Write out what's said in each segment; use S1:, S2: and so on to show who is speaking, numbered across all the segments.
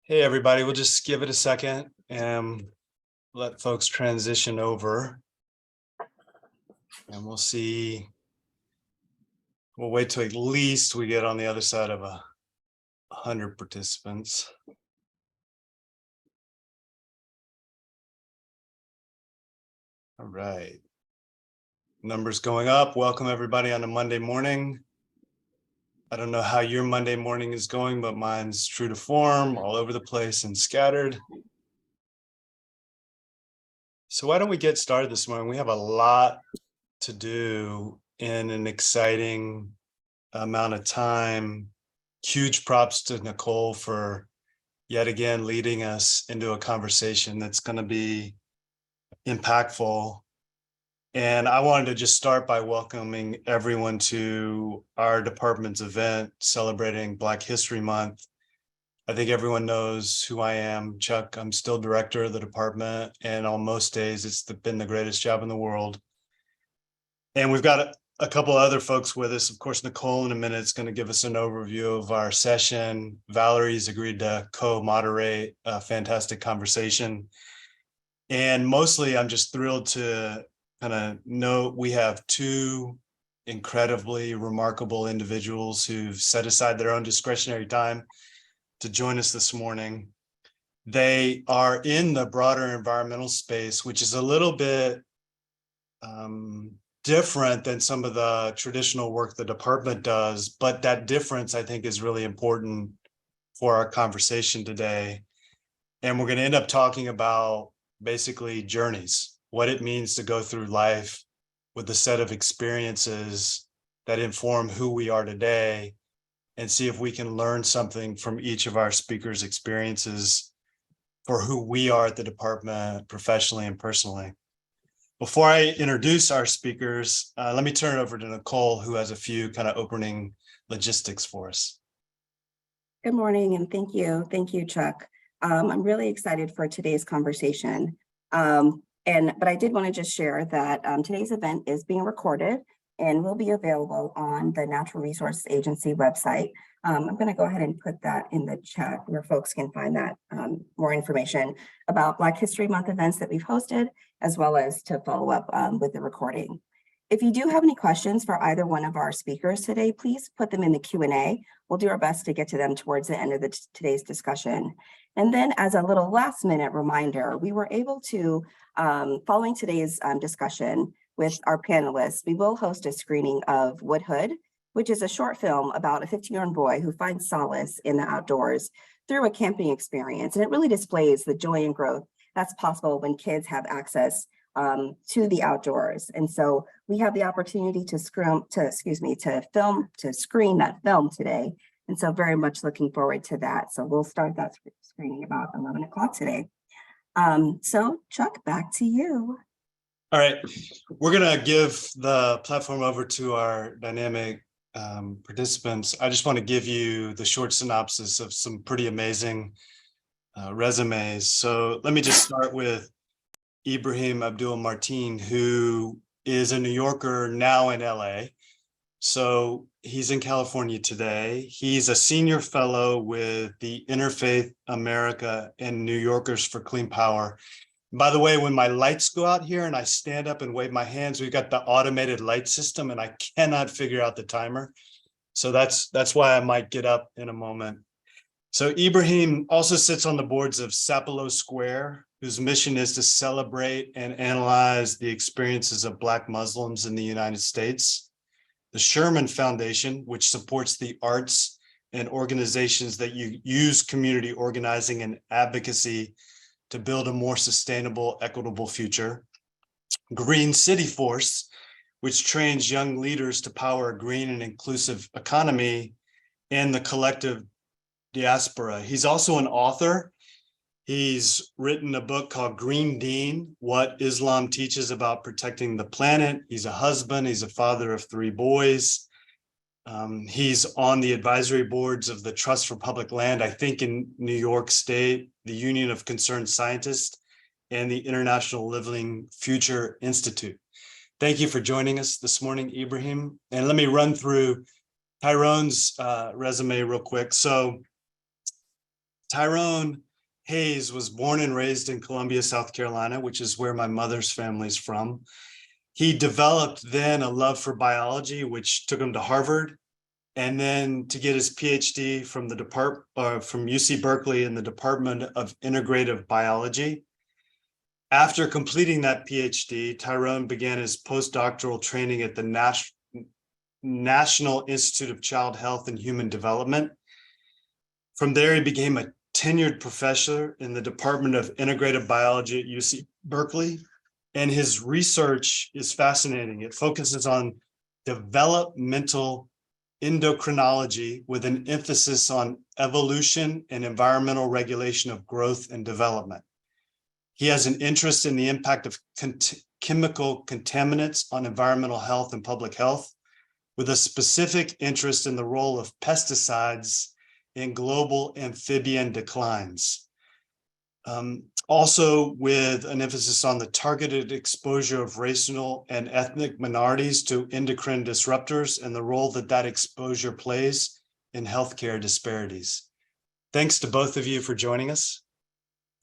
S1: Hey, everybody, we'll just give it a second and let folks transition over. And we'll see. We'll wait till at least we get on the other side of 100 participants. All right. Numbers going up. Welcome, everybody, on a Monday morning. I don't know how your Monday morning is going, but mine's true to form, all over the place and scattered. So why don't we get started this morning? We have a lot to do in an exciting amount of time. Huge props to Nicole for yet again leading us into a conversation that's going to be impactful. And I wanted to just start by welcoming everyone to our department's event celebrating Black History Month. I think everyone knows who I am, Chuck. I'm still director of the department, and on most days it's been the greatest job in the world. And we've got a couple other folks with us. Of course, Nicole in a minute is going to give us an overview of our session. Valerie's agreed to co-moderate a fantastic conversation. And mostly I'm just thrilled to kind of note we have two incredibly remarkable individuals who've set aside their own discretionary time to join us this morning. They are in the broader environmental space, which is a little bit different than some of the traditional work the department does, but that difference I think is really important for our conversation today. And we're going to end up talking about basically journeys, what it means to go through life with a set of experiences that inform who we are today, and see if we can learn something from each of our speakers' experiences for who we are at the department professionally and personally. Before I introduce our speakers, let me turn it over to Nicole, who has a few kind of opening logistics for us.
S2: Good morning, and thank you. Thank you, Chuck. I'm really excited for today's conversation. But I did want to just share that today's event is being recorded and will be available on the Natural Resources Agency website. I'm going to go ahead and put that in the chat where folks can find that more information about Black History Month events that we've hosted, as well as to follow up with the recording. If you do have any questions for either one of our speakers today, please put them in the Q&A. We'll do our best to get to them towards the end of today's discussion. And then as a little last minute reminder, we were able to, following today's discussion with our panelists, we will host a screening of Woodhood, which is a short film about a 15-year-old boy who finds solace in the outdoors through a camping experience. And it really displays the joy and growth that's possible when kids have access to the outdoors. And so we have the opportunity to screen that film today. And so very much looking forward to that. So we'll start that screening about 11 o'clock today. So Chuck, back to you.
S1: All right, we're gonna give the platform over to our dynamic participants. I just want to give you the short synopsis of some pretty amazing resumes. So let me just start with Ibrahim Abdul Martin, who is a New Yorker now in LA. So he's in California today. He's a senior fellow with the Interfaith America and New Yorkers for Clean Power. By the way, when my lights go out here and I stand up and wave my hands, we've got the automated light system and I cannot figure out the timer. So that's why I might get up in a moment. So Ibrahim also sits on the boards of Sapelo Square, whose mission is to celebrate and analyze the experiences of Black Muslims in the United States. The Sherman Foundation, which supports the arts and organizations that use community organizing and advocacy to build a more sustainable, equitable future. Green City Force, which trains young leaders to power a green and inclusive economy, and the Collective Diaspora. He's also an author. He's written a book called Green Deen, What Islam Teaches About Protecting the Planet. He's a husband. He's a father of 3 boys. He's on the advisory boards of the Trust for Public Land, I think in New York State, the Union of Concerned Scientists, and the International Living Future Institute. Thank you for joining us this morning, Ibrahim. And let me run through Tyrone's resume real quick. So Tyrone Hayes was born and raised in Columbia, South Carolina, which is where my mother's family is from. He developed then a love for biology, which took him to Harvard, and then to get his PhD from from UC Berkeley in the Department of Integrative Biology. After completing that PhD, Tyrone began his postdoctoral training at the National Institute of Child Health and Human Development. From there, he became a tenured professor in the Department of Integrative Biology at UC Berkeley. And his research is fascinating. It focuses on developmental endocrinology with an emphasis on evolution and environmental regulation of growth and development. He has an interest in the impact of chemical contaminants on environmental health and public health, with a specific interest in the role of pesticides in global amphibian declines. Also with an emphasis on the targeted exposure of racial and ethnic minorities to endocrine disruptors and the role that that exposure plays in healthcare disparities. Thanks to both of you for joining us.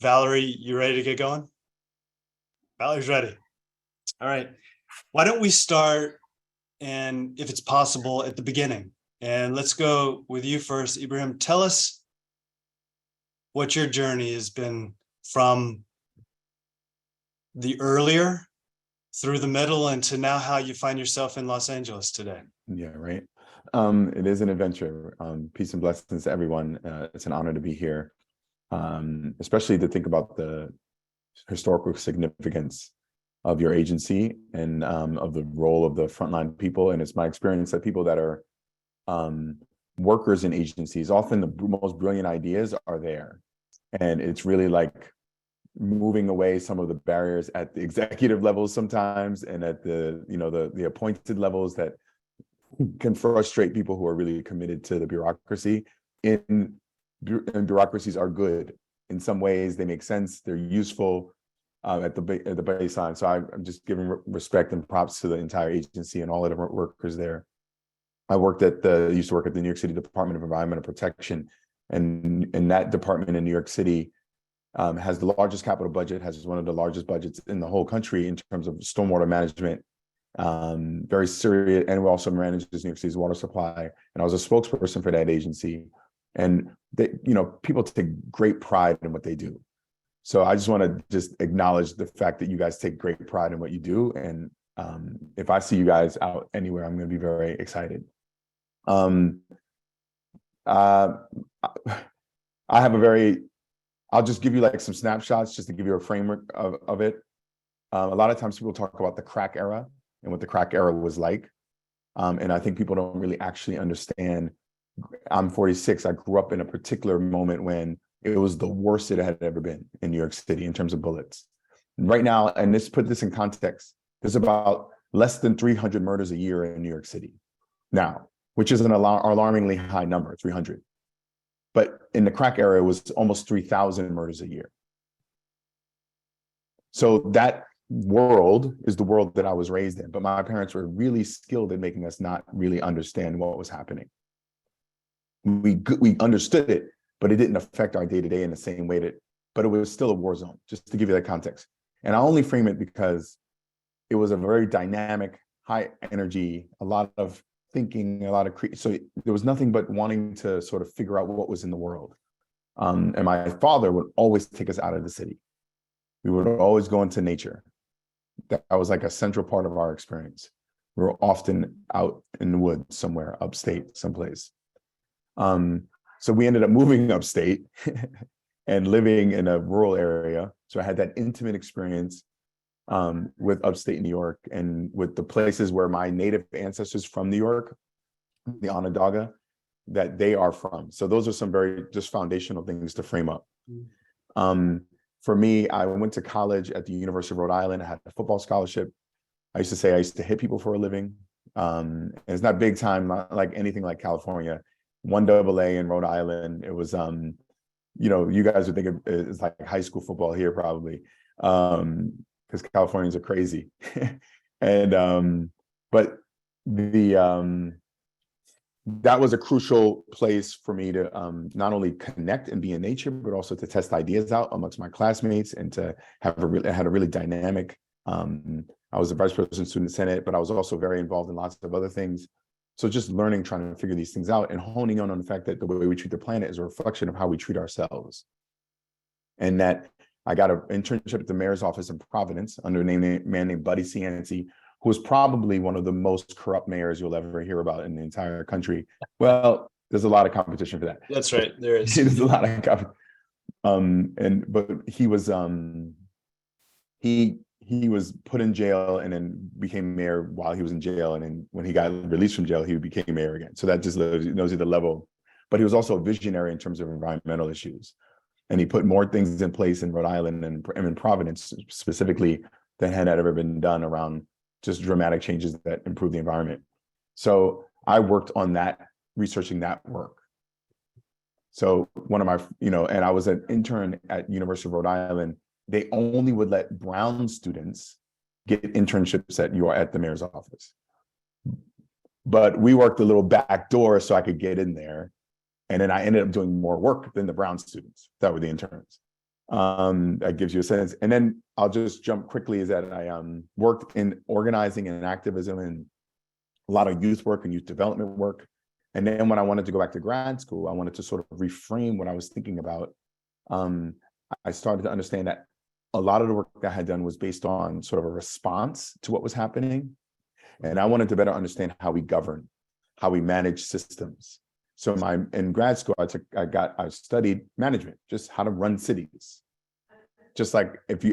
S1: Valerie, you ready to get going? Valerie's ready. All right. Why don't we start, and if it's possible, at the beginning? And let's go with you first, Ibrahim. Tell us what your journey has been from the earlier through the middle and to now how you find yourself in Los Angeles today.
S3: Yeah, right. It is an adventure. Peace and blessings to everyone. It's an honor to be here, especially to think about the historical significance of your agency and of the role of the frontline people. And it's my experience that people that are workers in agencies, often the most brilliant ideas are there. And it's really like moving away some of the barriers at the executive levels sometimes, and at the, you know, the appointed levels that can frustrate people who are really committed to the bureaucracy. And bureaucracies are good. In some ways, they make sense. They're useful at the baseline. So I'm just giving respect and props to the entire agency and all the different workers there. I used to work at the New York City Department of Environmental Protection, and that department in New York City has the largest capital budget, has one of the largest budgets in the whole country in terms of stormwater management. Very serious, and we also manage New York City's water supply. And I was a spokesperson for that agency, and they, you know, people take great pride in what they do. So I just want to just acknowledge the fact that you guys take great pride in what you do, and if I see you guys out anywhere, I'm going to be very excited. I'll just give you like some snapshots just to give you a framework of it. A lot of times people talk about the crack era and what the crack era was like. And I think people don't really actually understand. I'm 46. I grew up in a particular moment when it was the worst it had ever been in New York City in terms of bullets. Right now, and put this in context, there's about less than 300 murders a year in New York City now, which is an alarmingly high number, 300. But in the crack era, it was almost 3,000 murders a year. So that world is the world that I was raised in. But my parents were really skilled in making us not really understand what was happening. We understood it, but it didn't affect our day-to-day in the same way but it was still a war zone, just to give you that context. And I only frame it because it was a very dynamic, high energy, a lot of thinking, a lot of so there was nothing but wanting to sort of figure out what was in the world. And my father would always take us out of the city. We would always go into nature. That was like a central part of our experience. We were often out in the woods somewhere, upstate, someplace. So we ended up moving upstate and living in a rural area. So I had that intimate experience with upstate New York and with the places where my native ancestors from New York, the Onondaga, that they are from. So those are some very just foundational things to frame up. For me, I went to college at the University of Rhode Island. I had a football scholarship. I used to say I used to hit people for a living. And it's not big time, not like anything like California. 1AA in Rhode Island. It was, you know, you guys would think it's like high school football here probably. Because Californians are crazy. And but the that was a crucial place for me to not only connect and be in nature, but also to test ideas out amongst my classmates and to have had a really dynamic. I was the vice president of student senate, but I was also very involved in lots of other things. So just learning, trying to figure these things out and honing in on the fact that the way we treat the planet is a reflection of how we treat ourselves. And that I got an internship at the mayor's office in Providence under a man named Buddy Cianci, who was probably one of the most corrupt mayors you'll ever hear about in the entire country. Well, there's a lot of competition for that.
S1: That's right. There is.
S3: There's a lot of competition. But he was he was put in jail and then became mayor while he was in jail. And then when he got released from jail, he became mayor again. So that just knows you the level. But he was also a visionary in terms of environmental issues. And he put more things in place in Rhode Island and in Providence specifically than had ever been done around just dramatic changes that improve the environment. So I worked on that, researching that work. So one of my, and I was an intern at University of Rhode Island. They only would let brown students get internships at the mayor's office. But we worked a little back door so I could get in there. And then I ended up doing more work than the brown students that were the interns. That gives you a sense. And then I'll just jump quickly is that I worked in organizing and activism and a lot of youth work and youth development work. And then when I wanted to go back to grad school, I wanted to sort of reframe what I was thinking about. I started to understand that a lot of the work that I had done was based on sort of a response to what was happening. And I wanted to better understand how we govern, how we manage systems. So in grad school, I studied management, just how to run cities. Just like if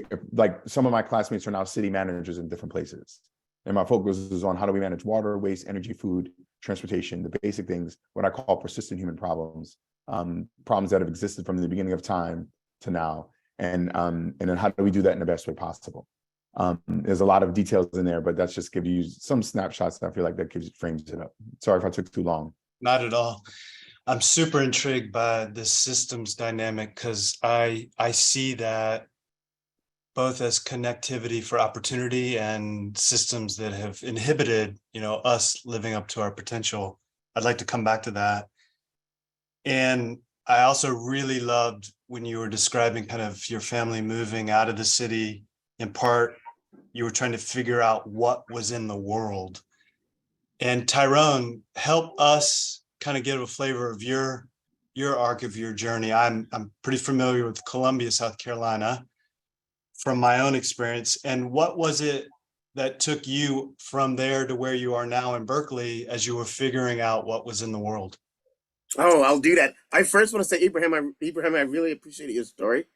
S3: some of my classmates are now city managers in different places. And my focus is on how do we manage water, waste, energy, food, transportation, the basic things, what I call persistent human problems, problems that have existed from the beginning of time to now. And then how do we do that in the best way possible? There's a lot of details in there, but that's just give you some snapshots. And I feel like that frames it up. Sorry if I took too long.
S1: Not at all. I'm super intrigued by this systems dynamic because I see that both as connectivity for opportunity and systems that have inhibited, us living up to our potential. I'd like to come back to that. And I also really loved when you were describing kind of your family moving out of the city. In part, you were trying to figure out what was in the world. And Tyrone, help us kind of get a flavor of your arc of your journey. I'm pretty familiar with Columbia, South Carolina, from my own experience. And what was it that took you from there to where you are now in Berkeley as you were figuring out what was in the world?
S4: Oh, I'll do that. I first want to say, Ibrahim, I really appreciate your story.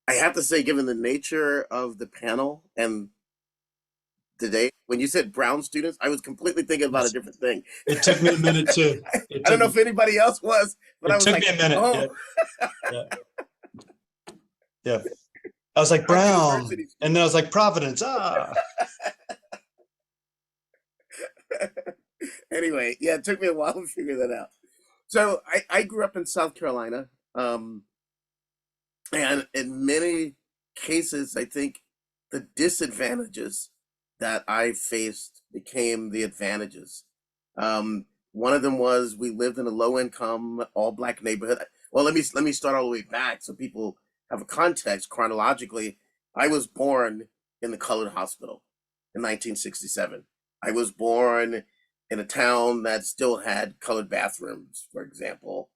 S4: I have to say, given the nature of the panel and today, when you said brown students, I was completely thinking about a different thing.
S1: It took me a minute too.
S4: I don't know if anybody else was, but I was like,
S1: it took me a minute.
S4: oh.
S1: Yeah. I was like brown, and then I was like Providence.
S4: Anyway, yeah, it took me a while to figure that out. So I grew up in South Carolina, and in many cases, I think the disadvantages that I faced became the advantages. One of them was we lived in a low-income, all-Black neighborhood. Well, let me start all the way back so people have a context chronologically. I was born in the Colored Hospital in 1967. I was born in a town that still had colored bathrooms, for example,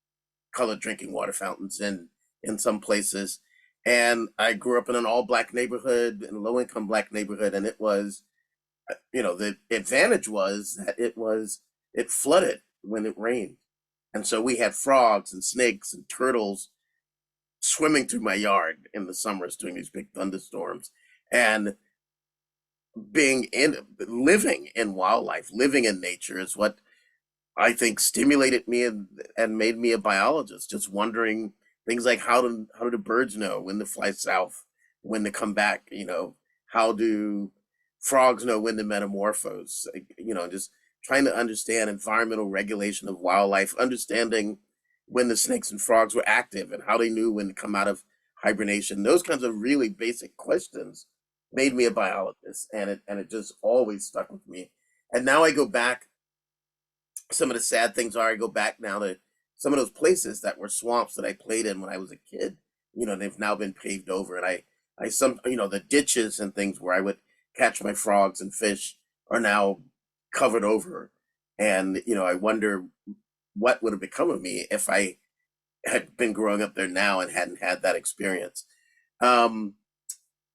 S4: colored drinking water fountains in some places. And I grew up in an all-Black neighborhood, in a low-income Black neighborhood, and it was, the advantage was that it flooded when it rained. And so we had frogs and snakes and turtles swimming through my yard in the summers during these big thunderstorms. And living in wildlife, living in nature is what I think stimulated me and made me a biologist, just wondering things like how do the birds know when to fly south, when to come back, how do frogs know when to metamorphose, just trying to understand environmental regulation of wildlife, understanding when the snakes and frogs were active and how they knew when to come out of hibernation. Those kinds of really basic questions made me a biologist, and it just always stuck with me. And now I go back. Some of the sad things are I go back now to some of those places that were swamps that I played in when I was a kid. They've now been paved over, and the ditches and things where I would catch my frogs and fish are now covered over. And, I wonder what would have become of me if I had been growing up there now and hadn't had that experience. Um,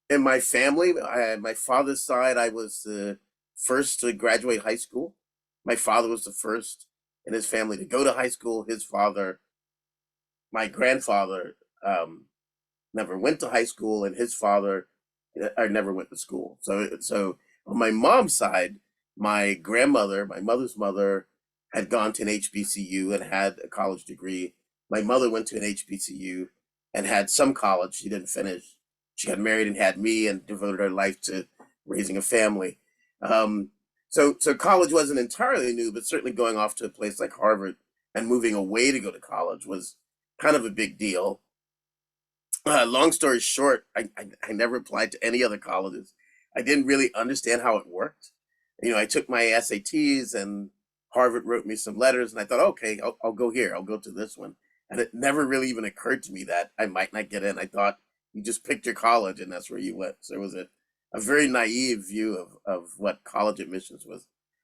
S4: in my family, my father's side, I was the first to graduate high school. My father was the first in his family to go to high school. My grandfather, never went to high school, and his father, I never went to school. So on my mom's side, my grandmother, my mother's mother, had gone to an HBCU and had a college degree. My mother went to an HBCU and had some college. She didn't finish. She got married and had me and devoted her life to raising a family. So college wasn't entirely new, but certainly going off to a place like Harvard and moving away to go to college was kind of a big deal. Long story short, I never applied to any other colleges. I didn't really understand how it worked. I took my SATs, and Harvard wrote me some letters, and I thought, okay, I'll go here. I'll go to this one. And it never really even occurred to me that I might not get in. I thought you just picked your college and that's where you went. So it was a very naive view of what college admissions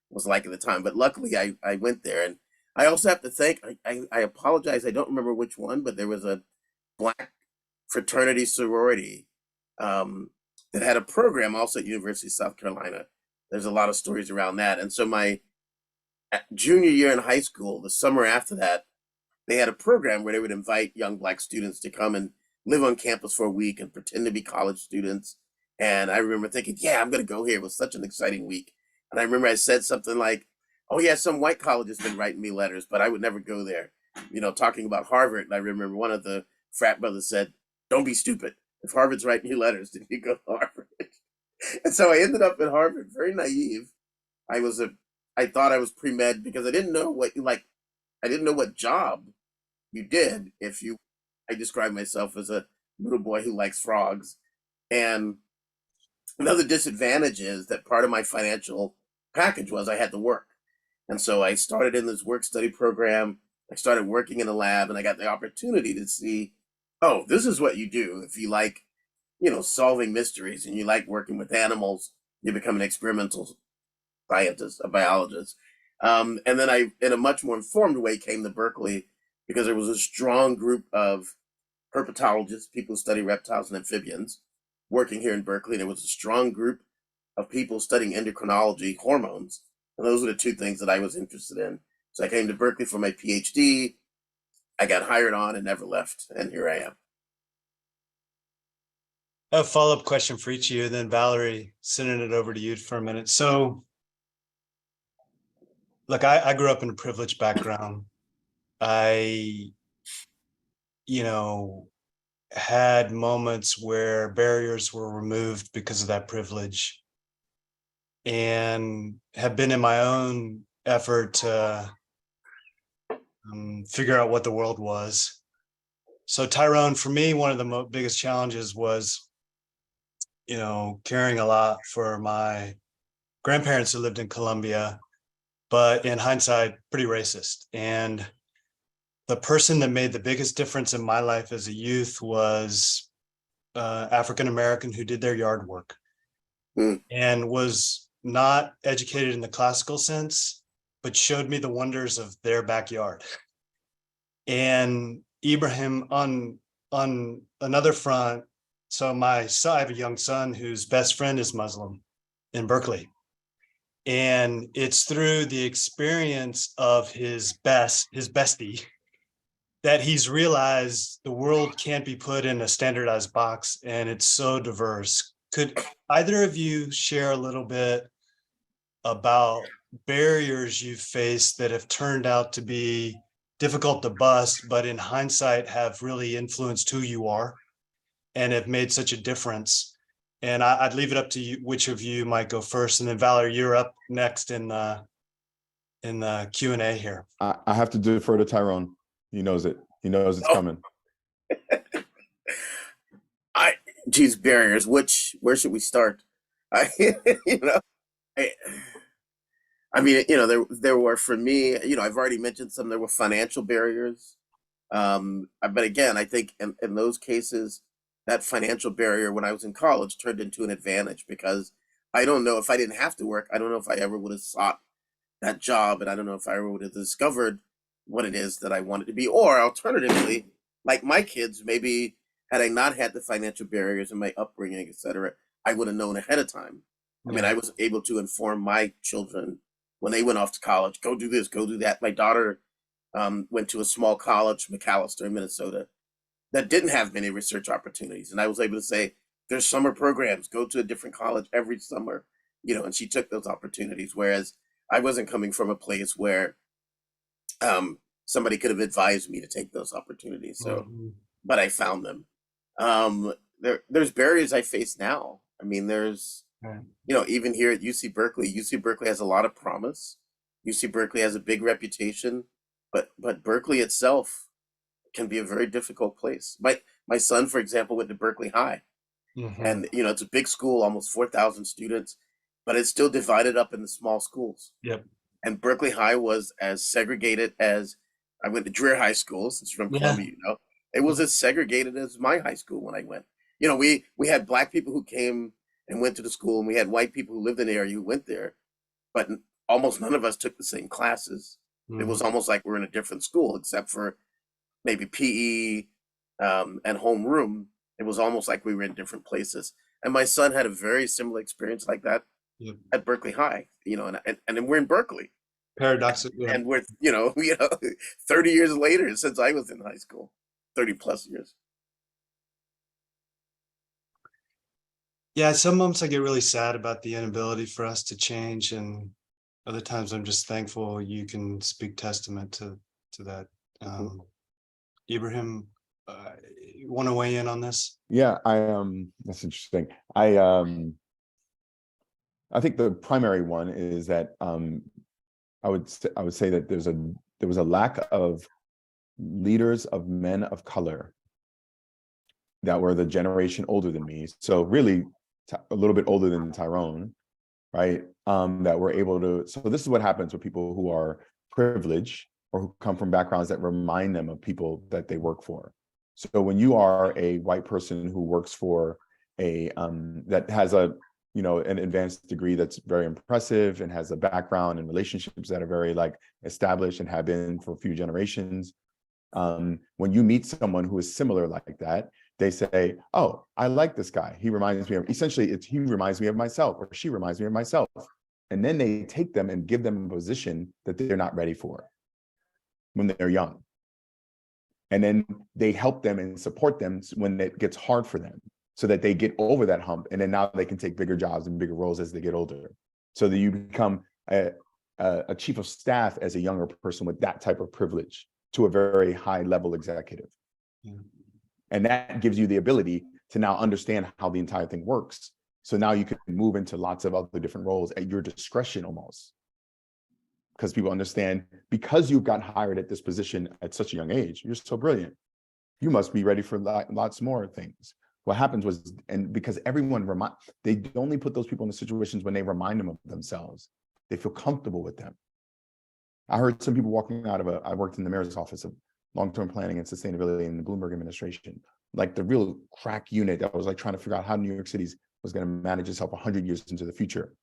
S4: was like at the time. But luckily I went there. And I also have to thank, I apologize, I don't remember which one, but there was a Black fraternity sorority that had a program also at University of South Carolina. There's a lot of stories around that. And so my junior year in high school, the summer after that, they had a program where they would invite young Black students to come and live on campus for a week and pretend to be college students. And I remember thinking, yeah, I'm going to go here. It was such an exciting week. And I remember I said something like, oh yeah, some white college has been writing me letters, but I would never go there. Talking about Harvard. And I remember one of the frat brothers said, don't be stupid. If Harvard's writing you letters, then you go to Harvard. And so I ended up at Harvard, very naive. I thought I was pre-med because I didn't know what job you did I described myself as a little boy who likes frogs. And another disadvantage is that part of my financial package was I had to work. And so I started in this work study program. I started working in a lab, and I got the opportunity to see, oh, this is what you do if you like, solving mysteries and you like working with animals. You become an experimental scientist, a biologist. And then I, in a much more informed way, came to Berkeley because there was a strong group of herpetologists, people who study reptiles and amphibians, working here in Berkeley. There was a strong group of people studying endocrinology, hormones, and those were the two things that I was interested in. So I came to Berkeley for my PhD. I got hired on and never left, and here I am.
S1: A follow-up question for each of you, and then Valerie, sending it over to you for a minute. So, look, I grew up in a privileged background. I, had moments where barriers were removed because of that privilege, and have been in my own effort to figure out what the world was. So Tyrone, for me, one of the biggest challenges was, caring a lot for my grandparents who lived in Colombia, but in hindsight, pretty racist. And the person that made the biggest difference in my life as a youth was African-American who did their yard work and was not educated in the classical sense, but showed me the wonders of their backyard. And Ibrahim, on another front, so I have a young son whose best friend is Muslim in Berkeley. And it's through the experience of his bestie, that he's realized the world can't be put in a standardized box, and it's so diverse. Could either of you share a little bit about barriers you've faced that have turned out to be difficult to bust, but in hindsight have really influenced who you are and have made such a difference? And I'd leave it up to you, which of you might go first, and then Valerie, you're up next in the Q&A here.
S3: I have to defer to Tyrone. He knows it. He knows it's coming.
S4: geez, barriers. Where should we start? I, you know, I, I mean, there were for me, I've already mentioned some. There were financial barriers. But again, I think in those cases, that financial barrier when I was in college turned into an advantage because I don't know if I didn't have to work, I don't know if I ever would have sought that job, and I don't know if I ever would have discovered what it is that I wanted to be. Or alternatively, like my kids, maybe had I not had the financial barriers in my upbringing, etc., I would have known ahead of time. I mean,
S1: Yeah.
S4: I was able to inform my children when they went off to college, go do this, go do that. My daughter went to a small college, McAllister, Minnesota, that didn't have many research opportunities. And I was able to say, there's summer programs, go to a different college every summer, and she took those opportunities. Whereas I wasn't coming from a place where somebody could have advised me to take those opportunities. So,
S1: Mhm.
S4: but I found them. There's barriers I face now. I mean, there's,
S1: Right.
S4: even here at UC Berkeley has a lot of promise. UC Berkeley has a big reputation, but Berkeley itself can be a very difficult place. My son, for example, went to Berkeley High,
S1: Mhm.
S4: and it's a big school, almost 4,000 students, but it's still divided up into small schools.
S1: Yep.
S4: And Berkeley High was as segregated as I went to Dreher High School, since you're from
S1: Yeah.
S4: Columbia, it was as segregated as my high school when I went. We had black people who came and went to the school, and we had white people who lived in the area who went there, but almost none of us took the same classes. It was
S1: Mhm.
S4: almost like we're in a different school, except for maybe PE and homeroom. It was almost like we were in different places. And my son had a very similar experience like that
S1: Yep.
S4: at Berkeley High, and then we're in Berkeley,
S1: Paradoxical. Yeah.
S4: and we're 30 years later since I was in high school, 30 plus years.
S1: Yeah, some months I get really sad about the inability for us to change, and other times I'm just thankful you can speak testament to that.
S4: Mhm.
S1: Ibrahim, you want to weigh in on this?
S3: Yeah, that's interesting. I think the primary one is that I would say that there was a lack of leaders of men of color that were the generation older than me. So really a little bit older than Tyrone, right? That were able to, so this is what happens with people who are privileged or who come from backgrounds that remind them of people that they work for. So when you are a white person who works for that has an advanced degree that's very impressive and has a background and relationships that are very established and have been for a few generations. When you meet someone who is similar like that, they say, oh, I like this guy. He reminds me of, essentially, he reminds me of myself, or she reminds me of myself. And then they take them and give them a position that they're not ready for when they're young. And then they help them and support them when it gets hard for them, so that they get over that hump. And then now they can take bigger jobs and bigger roles as they get older. So that you become a chief of staff as a younger person with that type of privilege to a very high level executive.
S1: Yeah.
S3: And that gives you the ability to now understand how the entire thing works. So now you can move into lots of other different roles at your discretion almost. Because people understand, because you got hired at this position at such a young age, you're so brilliant. You must be ready for lots more things. What happens was, and because everyone they only put those people in the situations when they remind them of themselves. They feel comfortable with them. I heard some people walking out of I worked in the mayor's office of long-term planning and sustainability in the Bloomberg administration, like the real crack unit that was trying to figure out how New York City was going to manage itself 100 years into the future.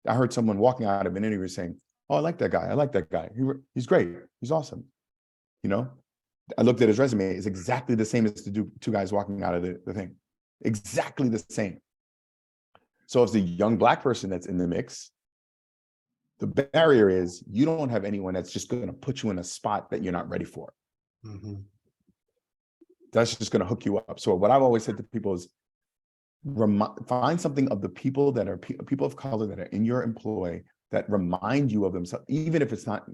S3: I heard someone walking out of an interview saying, oh, I like that guy. I like that guy. He's great. He's awesome. I looked at his resume. It's exactly the same as the two guys walking out of the thing. Exactly the same. So if it's a young Black person that's in the mix, the barrier is you don't have anyone that's just going to put you in a spot that you're not ready for.
S1: Mhm.
S3: That's just going to hook you up. So what I've always said to people is find something of the people that are people of color that are in your employ that remind you of themselves, even if it's not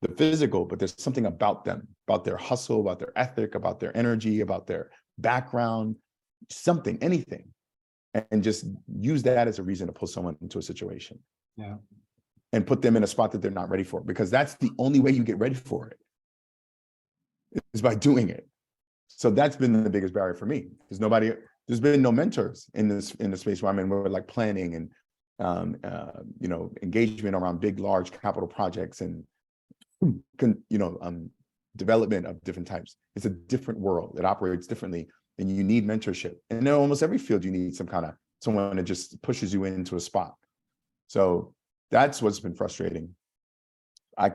S3: the physical, but there's something about them, about their hustle, about their ethic, about their energy, about their background, something, anything. And just use that as a reason to pull someone into a situation.
S1: Yeah.
S3: And put them in a spot that they're not ready for, because that's the only way you get ready for it, is by doing it. So that's been the biggest barrier for me, because nobody, there's been no mentors in the space where I'm in. We're like planning and engagement around big, large capital projects and development of different types. It's a different world. It operates differently, and you need mentorship. And in almost every field, you need someone that just pushes you into a spot. So that's what's been frustrating. I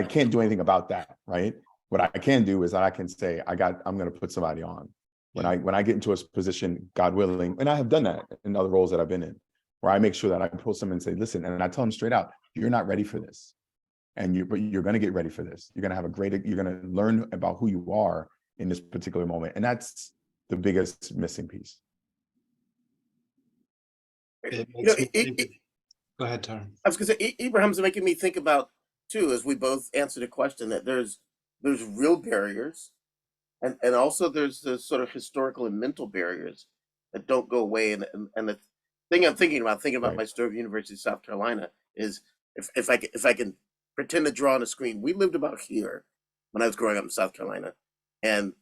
S3: can't do anything about that, right? What I can do is that I can say, I'm going to put somebody on. When I get into a position, God willing, and I have done that in other roles that I've been in, where I make sure that I pull someone and say, listen, and I tell them straight out, you're not ready for this. But you're going to get ready for this. You're going to learn about who you are in this particular moment. And that's the biggest missing piece.
S1: It makes me think. Go ahead, Tara.
S4: I was going to say, Ibrahim's making me think about, too, as we both answered a question, that there's real barriers, and also there's the sort of historical and mental barriers that don't go away. And the thing I'm thinking about
S3: Right.
S4: my story of University of South Carolina is, if I can pretend to draw on a screen, we lived about here when I was growing up in South Carolina, and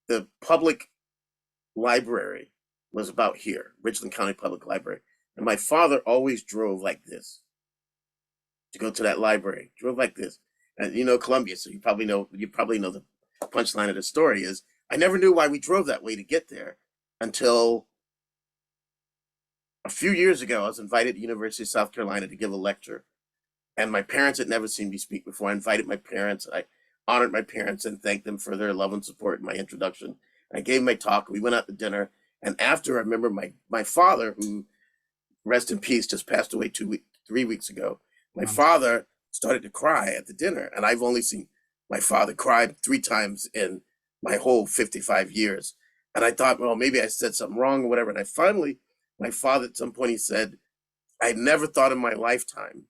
S4: the public library was about here, Richland County Public Library. And my father always drove like this to go to that library, drove like this. And Columbia, so you probably know the punchline of the story is, I never knew why we drove that way to get there until a few years ago. I was invited to University of South Carolina to give a lecture, and my parents had never seen me speak before. I invited my parents, and I honored my parents and thanked them for their love and support in my introduction. I gave my talk. We went out to dinner, and after, I remember my father, who, rest in peace, just passed away 3 weeks ago. My father started to cry at the dinner, and I've only seen my father cry 3 times in my whole 55 years. And I thought, well, maybe I said something wrong or whatever. And my father, at some point, he said, I never thought in my lifetime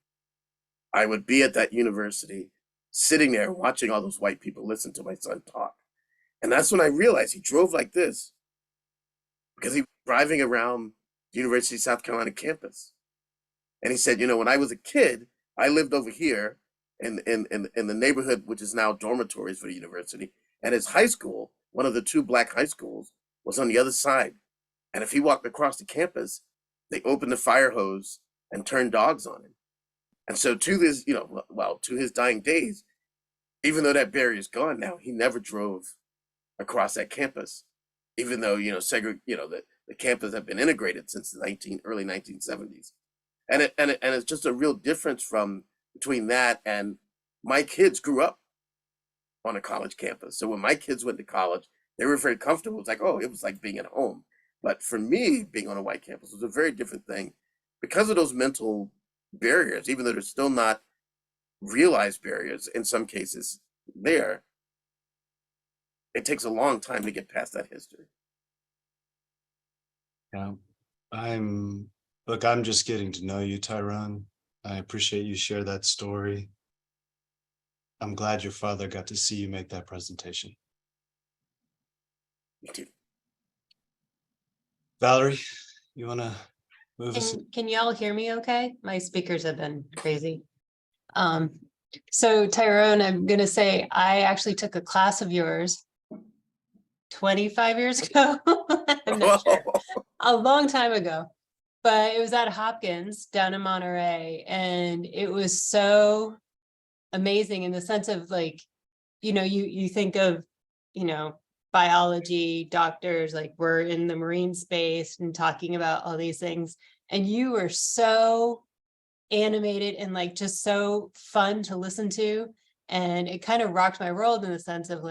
S4: I would be at that university, sitting there watching all those white people listen to my son talk. And that's when I realized he drove like this because he was driving around the University of South Carolina campus. And he said, when I was a kid, I lived over here in the neighborhood, which is now dormitories for the university. And his high school, one of the 2 black high schools, was on the other side. And if he walked across the campus, they opened the fire hose and turned dogs on him. And so to this, to his dying days, even though that barrier is gone now, he never drove across that campus, even though, the campus have been integrated since the early 1970s. And it's just a real difference between that and my kids grew up on a college campus. So when my kids went to college, they were very comfortable. It's like, it was like being at home. But for me, being on a white campus was a very different thing because of those mental barriers, even though they're still not realized barriers in some cases there. It takes a long time to get past that history.
S1: Yeah, I'm just getting to know you, Tyrone. I appreciate you share that story. I'm glad your father got to see you make that presentation.
S4: Me too.
S1: Valerie, you want to move us?
S5: Can you all hear me okay? My speakers have been crazy. So Tyrone, I'm going to say I actually took a class of yours 25 years ago. I'm not sure. A long time ago, but it was at Hopkins down in Monterey, and it was so amazing in the sense of you think of biology doctors, like we're in the marine space and talking about all these things, and you were so animated and just so fun to listen to, and it kind of rocked my world in the sense of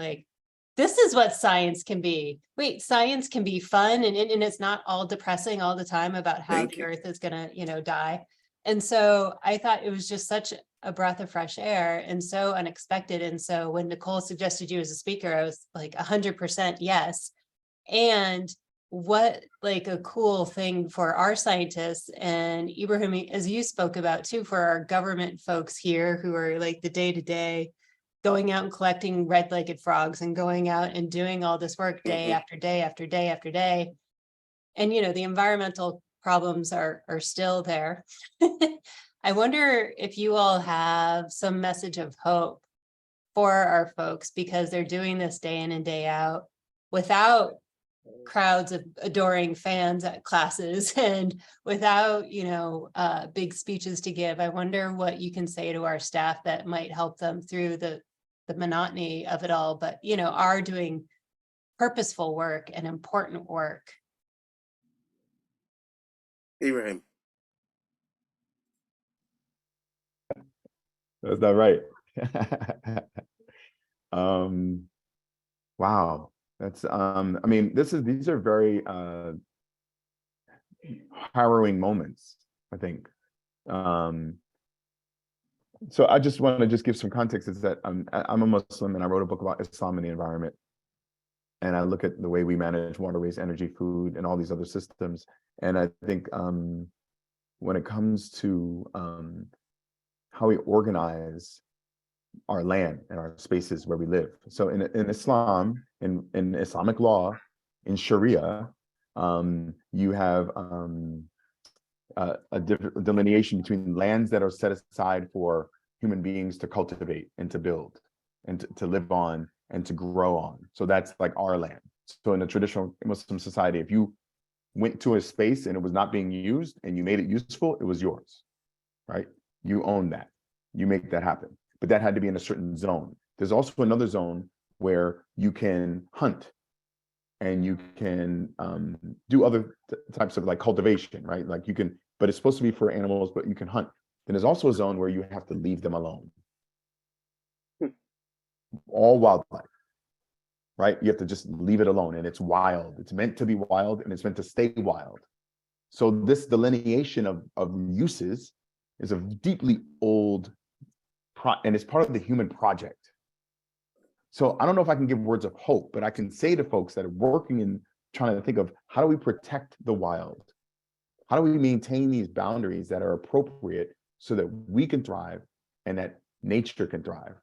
S5: this is what science can be. Wait, science can be fun, and it's not all depressing all the time about how the earth is gonna die. And so I thought it was just such a breath of fresh air and so unexpected. And so when Nicole suggested you as a speaker, I was 100% yes. And what a cool thing for our scientists, and Ibrahim, as you spoke about too, for our government folks here who are the day-to-day going out and collecting red-legged frogs and going out and doing all this work day after day after day after day. And the environmental problems are still there. I wonder if you all have some message of hope for our folks, because they're doing this day in and day out without crowds of adoring fans at classes and without, big speeches to give. I wonder what you can say to our staff that might help them through the monotony of it all, but, are doing purposeful work and important work.
S4: Ibrahim.
S3: That's not right. Wow. That's these are very harrowing moments, I think. So I just want to give some context, is that I'm a Muslim and I wrote a book about Islam and the environment. And I look at the way we manage waterways, energy, food, and all these other systems. And I think when it comes to how we organize our land and our spaces where we live. So in Islam, in Islamic law, in Sharia, you have a different delineation between lands that are set aside for human beings to cultivate and to build and to live on and to grow on. So that's like our land. So in a traditional Muslim society, if you went to a space and it was not being used and you made it useful, it was yours, right? You own that. You make that happen. But that had to be in a certain zone. There's also another zone where you can hunt and you can do other types of like cultivation, right? Like you can, but it's supposed to be for animals, but you can hunt. Then there's also a zone where you have to leave them alone. All wildlife, right? You have to just leave it alone, and it's wild. It's meant to be wild and it's meant to stay wild. So this delineation of uses is a deeply old and it's part of the human project. So I don't know if I can give words of hope, but I can say to folks that are working and trying to think of how do we protect the wild? How do we maintain these boundaries that are appropriate so that we can thrive and that nature can thrive?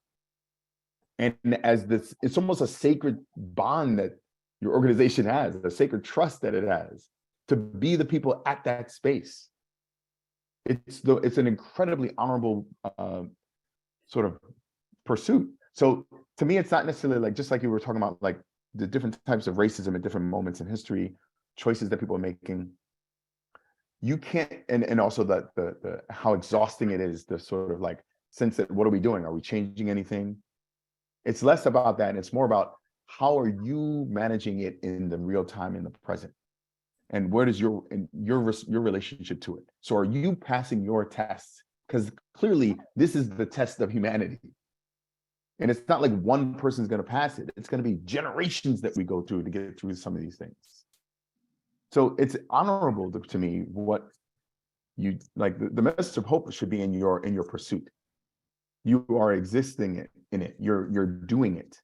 S3: And as this, it's almost a sacred bond that your organization has, a sacred trust that it has to be the people at that space. It's an incredibly honorable sort of pursuit. So to me, it's not necessarily like, just like you were talking about, like the different types of racism at different moments in history, choices that people are making. You can't, and also the how exhausting it is, the sort of like sense that what are we doing? Are we changing anything? It's less about that, and it's more about how are you managing it in the real time, in the present, and where does your relationship to it? So are you passing your tests? Because clearly this is the test of humanity. And it's not like one person's going to pass it. It's going to be generations that we go through to get through some of these things. So it's honorable to me what you like. The message of hope should be in your pursuit. You are existing in it. You're doing it,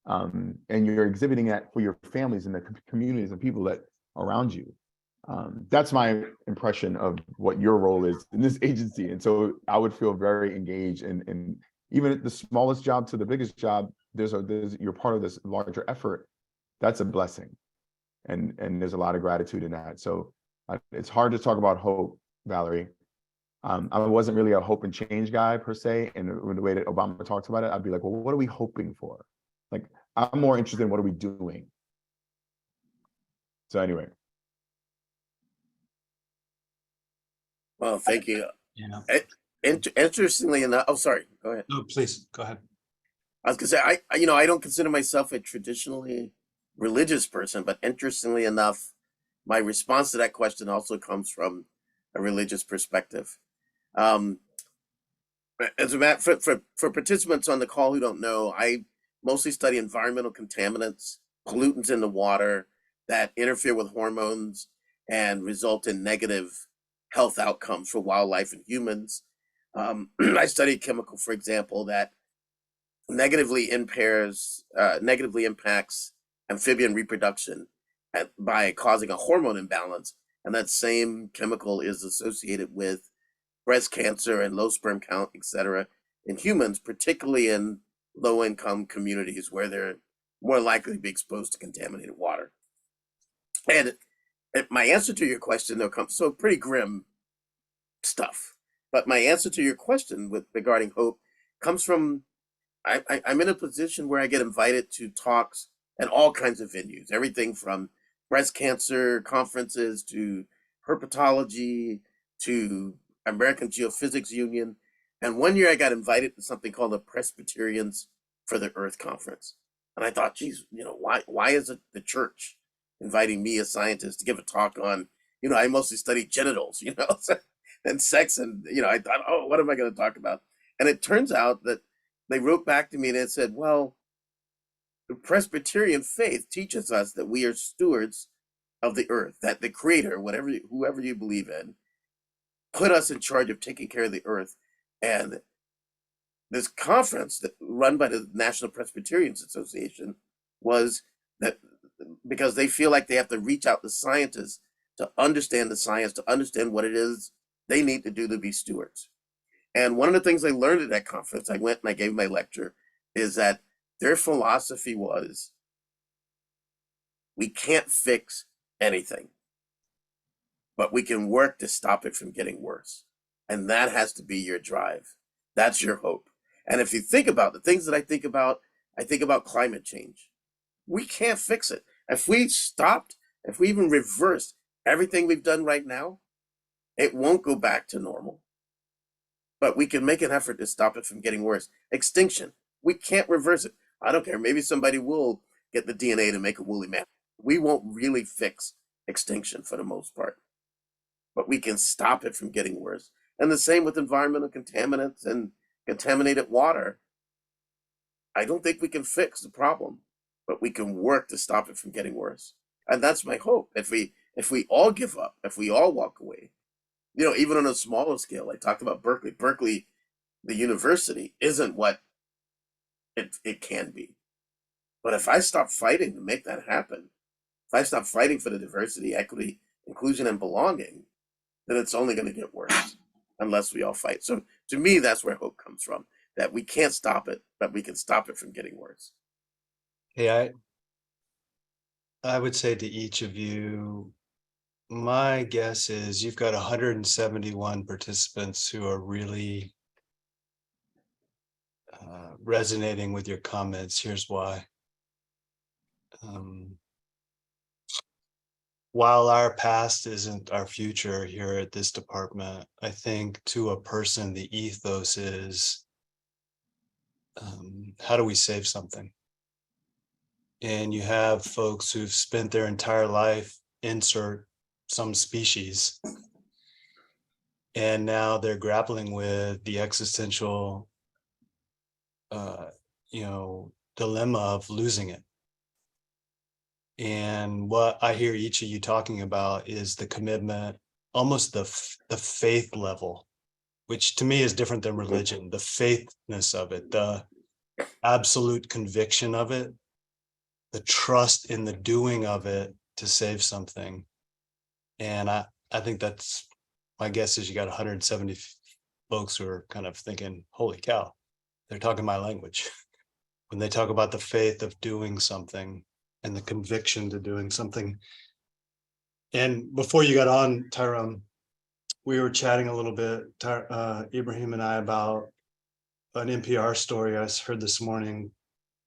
S3: and you're exhibiting that for your families and the communities and people that are around you. That's my impression of what your role is in this agency. And so I would feel very engaged, and even at the smallest job to the biggest job, you're part of this larger effort. That's a blessing. And there's a lot of gratitude in that. So it's hard to talk about hope, Valerie. I wasn't really a hope and change guy per se. And the way that Obama talks about it, I'd be like, well, what are we hoping for? Like, I'm more interested in what are we doing? So anyway.
S4: Well, thank you.
S1: Yeah.
S4: Interestingly enough, oh, sorry, go ahead.
S1: No, please go ahead.
S4: I was gonna say, I don't consider myself a traditionally religious person, but interestingly enough, my response to that question also comes from a religious perspective. As a matter for participants on the call who don't know, I mostly study environmental contaminants, pollutants in the water that interfere with hormones and result in negative health outcomes for wildlife and humans. I study a chemical, for example, that negatively impacts amphibian reproduction by causing a hormone imbalance. And that same chemical is associated with breast cancer and low sperm count, et cetera, in humans, particularly in low-income communities where they're more likely to be exposed to contaminated water. And my answer to your question, though, comes so pretty grim stuff. But my answer to your question regarding hope comes from I'm in a position where I get invited to talks at all kinds of venues, everything from breast cancer conferences to herpetology to American Geophysics Union. And one year I got invited to something called the Presbyterians for the Earth Conference. And I thought, geez, why is it the church inviting me, a scientist, to give a talk on, I mostly study genitals, and sex. And, I thought, oh, what am I going to talk about? And it turns out that they wrote back to me and it said, well, the Presbyterian faith teaches us that we are stewards of the earth, that the creator, whoever you believe in, put us in charge of taking care of the earth. And this conference that run by the National Presbyterians Association was that because they feel like they have to reach out to scientists to understand the science, to understand what it is they need to do to be stewards. And one of the things I learned at that conference, I went and I gave my lecture, is that their philosophy was, we can't fix anything, but we can work to stop it from getting worse. And that has to be your drive. That's your hope. And if you think about the things that I think about climate change. We can't fix it. If we stopped, if we even reversed everything we've done right now, it won't go back to normal. But we can make an effort to stop it from getting worse. Extinction, we can't reverse it. I don't care, maybe somebody will get the DNA to make a woolly mammoth. We won't really fix extinction for the most part, but we can stop it from getting worse. And the same with environmental contaminants and contaminated water. I don't think we can fix the problem, but we can work to stop it from getting worse. And that's my hope. If we all give up, if we all walk away, even on a smaller scale, I talked about Berkeley. Berkeley, the university, isn't what it can be. But if I stop fighting to make that happen, if I stop fighting for the diversity, equity, inclusion, and belonging, then it's only going to get worse unless we all fight. So to me, that's where hope comes from, that we can't stop it, but we can stop it from getting worse.
S1: Hey, I would say to each of you, my guess is you've got 171 participants who are really resonating with your comments. Here's why. While our past isn't our future here at this department, I think to a person, the ethos is, how do we save something? And you have folks who've spent their entire life, insert some species, and now they're grappling with the existential, dilemma of losing it. And what I hear each of you talking about is the commitment, almost the faith level, which to me is different than religion, the faithness of it, the absolute conviction of it, the trust in the doing of it to save something. And I think that's, my guess is you got 170 folks who are kind of thinking, holy cow, they're talking my language. When they talk about the faith of doing something and the conviction to doing something. And before you got on, Tyrone, we were chatting a little bit, Ibrahim and I, about an NPR story I heard this morning,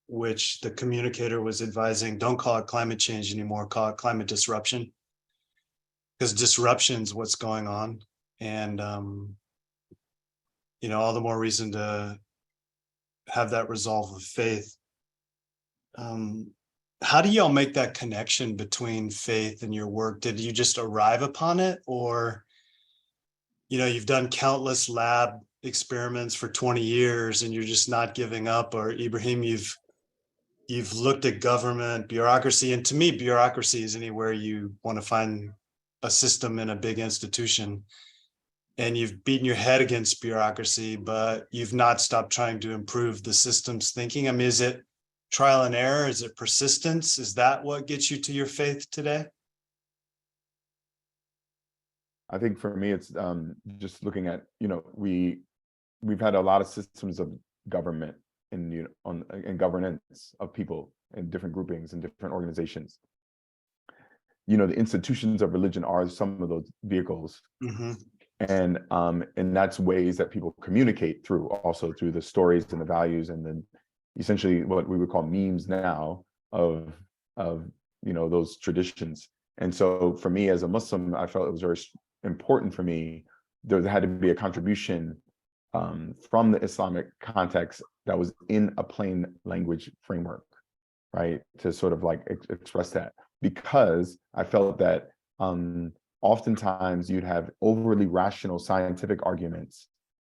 S1: which the communicator was advising, don't call it climate change anymore, call it climate disruption. Because disruption is what's going on. And, all the more reason to have that resolve of faith. How do y'all make that connection between faith and your work? Did you just arrive upon it? Or, you've done countless lab experiments for 20 years and you're just not giving up? Or Ibrahim, you've looked at government, bureaucracy, and to me, bureaucracy is anywhere you want to find a system in a big institution, and you've beaten your head against bureaucracy, but you've not stopped trying to improve the system's thinking. I mean, is it trial and error? Is it persistence? Is that what gets you to your faith today?
S3: I think for me, it's just looking at, we've had a lot of systems of government and governance of people and different groupings and different organizations. The institutions of religion are some of those vehicles. Mm-hmm. And that's ways that people communicate through, also through the stories and the values, and then essentially what we would call memes now of those traditions. And so for me as a Muslim, I felt it was very important for me. There had to be a contribution from the Islamic context that was in a plain language framework, right? To sort of like express that, because I felt that oftentimes you'd have overly rational scientific arguments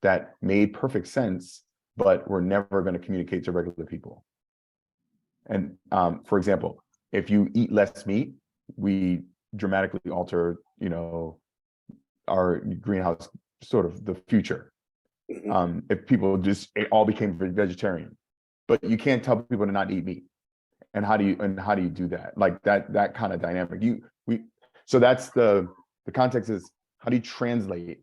S3: that made perfect sense, but were never going to communicate to regular people. And for example, if you eat less meat, we dramatically alter, our greenhouse, sort of the future. If people just all became vegetarian, but you can't tell people to not eat meat. And how do you do that? Like that kind of dynamic. So that's the context is, how do you translate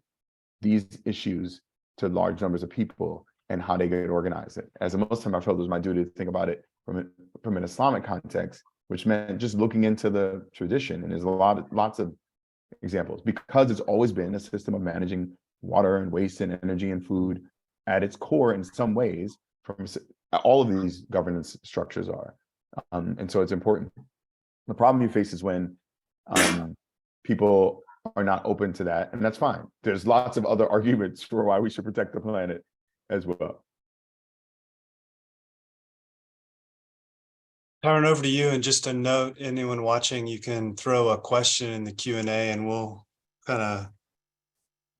S3: these issues to large numbers of people and how they get organized? As a Muslim, I felt it was my duty to think about it from an Islamic context, which meant just looking into the tradition. And there's lots of examples, because it's always been a system of managing water and waste and energy and food at its core in some ways. From all of these governance structures are, and so it's important. The problem you face is when people are not open to that, and that's fine. There's lots of other arguments for why we should protect the planet as well.
S1: Karen, over to you. And just a note, anyone watching, you can throw a question in the Q&A and we'll kind of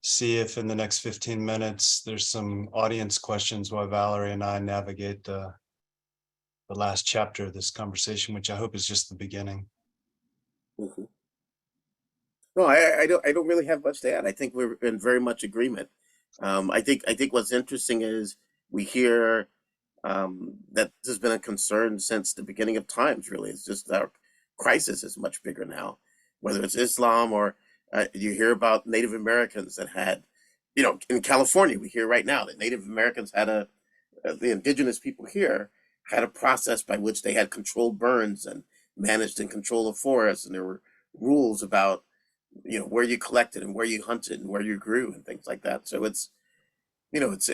S1: see if in the next 15 minutes there's some audience questions while Valerie and I navigate the last chapter of this conversation, which I hope is just the beginning.
S4: Mhm. No, I don't really have much to add. I think we're in very much agreement. I think what's interesting is we hear that this has been a concern since the beginning of times. Really, it's just our crisis is much bigger now. Whether it's Islam or you hear about Native Americans that had, in California, we hear right now that Native Americans had the indigenous people here had a process by which they had controlled burns and managed and controlled the forest, and there were rules about where you collected and where you hunted and where you grew and things like that. So it's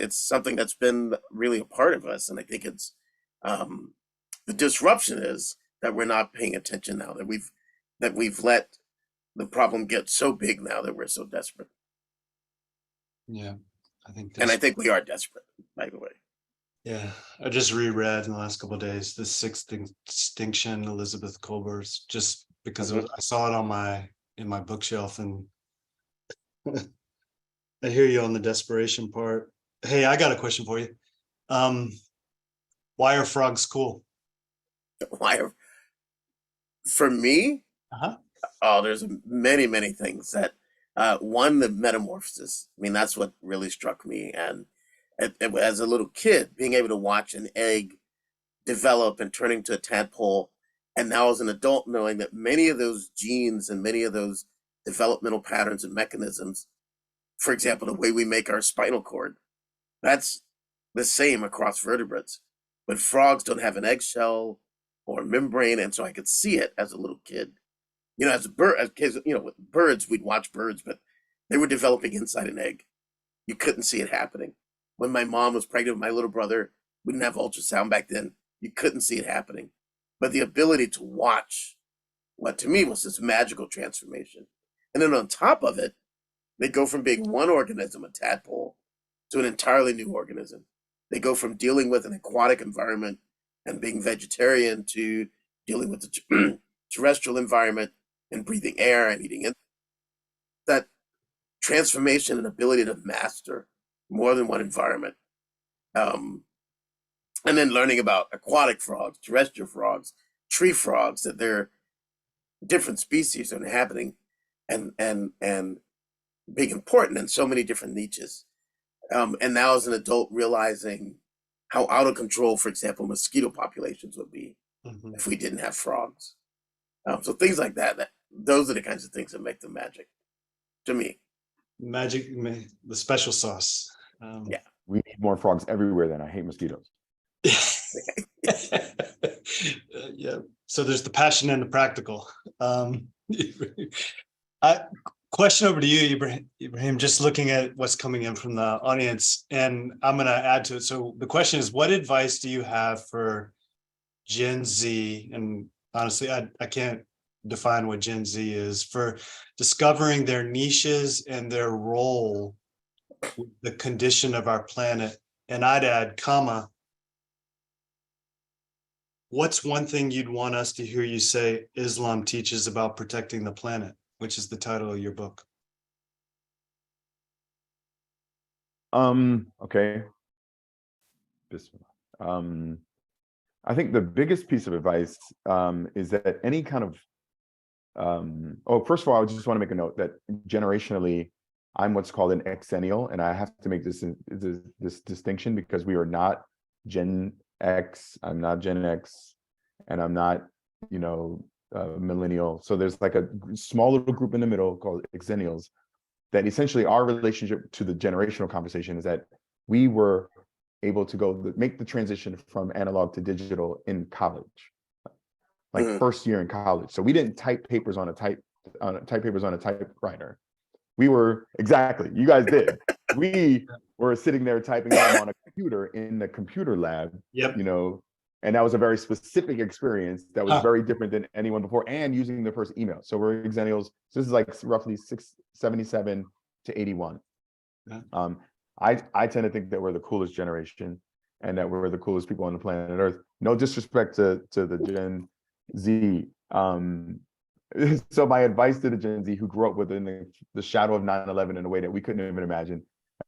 S4: something that's been really a part of us, and I think it's the disruption is that we're not paying attention now, that we've let the problem get so big now that we're so desperate.
S1: Yeah, I think
S4: And I think we are desperate, by the way.
S1: Yeah, I just reread in the last couple of days The Sixth Extinction, Elizabeth Kolber's, just because I saw it in my bookshelf, and I hear you on the desperation part. Hey, I got a question for you. Why are frogs cool?
S4: For me,
S1: Uh-huh.
S4: oh, there's many things that one, the metamorphosis. I mean, that's what really struck me. And as a little kid, being able to watch an egg develop and turn into a tadpole, and now as an adult, knowing that many of those genes and many of those developmental patterns and mechanisms, for example, the way we make our spinal cord, that's the same across vertebrates. But frogs don't have an eggshell or membrane, and so I could see it as a little kid. As a bird, as kids, with birds, we'd watch birds, but they were developing inside an egg. You couldn't see it happening. When my mom was pregnant with my little brother, we didn't have ultrasound back then. You couldn't see it happening. But the ability to watch what to me was this magical transformation. And then on top of it, they go from being one organism, a tadpole, to an entirely new organism. They go from dealing with an aquatic environment and being vegetarian to dealing with the terrestrial environment and breathing air and eating it. That transformation and ability to master more than one environment. And then learning about aquatic frogs, terrestrial frogs, tree frogs, that they're different species are inhabiting and being important in so many different niches. And now as an adult, realizing how out of control, for example, mosquito populations would be if we didn't have frogs. So things like that, those are the kinds of things that make them magic to me.
S1: Magic, the special sauce.
S4: Yeah.
S3: We need more frogs everywhere then. I hate mosquitoes.
S1: Yeah. So there's the passion and the practical. Question over to you, Ibrahim, just looking at what's coming in from the audience, and I'm going to add to it. So the question is, what advice do you have for Gen Z, and honestly, I can't define what Gen Z is, for discovering their niches and their role with the condition of our planet. And I'd add, comma, what's one thing you'd want us to hear you say Islam teaches about protecting the planet, which is the title of your book?
S3: Okay. I think the biggest piece of advice is that any kind of first of all, I just want to make a note that generationally, I'm what's called an exennial, and I have to make this distinction because we are not Gen X, I'm not Gen X, and I'm not, millennial. So there's like a small little group in the middle called exennials, that essentially our relationship to the generational conversation is that we were able to make the transition from analog to digital in college, like first year in college. So we didn't type papers on a typewriter. We were, exactly, you guys did. We were sitting there typing them on a computer in the computer lab.
S1: Yep.
S3: And that was a very specific experience that was very different than anyone before, and using the first email. So we're exennials. So this is like roughly 77 to 81.
S1: Yeah.
S3: I tend to think that we're the coolest generation and that we're the coolest people on the planet Earth. No disrespect to the Gen Z. So my advice to the Gen Z who grew up within the shadow of 9/11 in a way that we couldn't even imagine,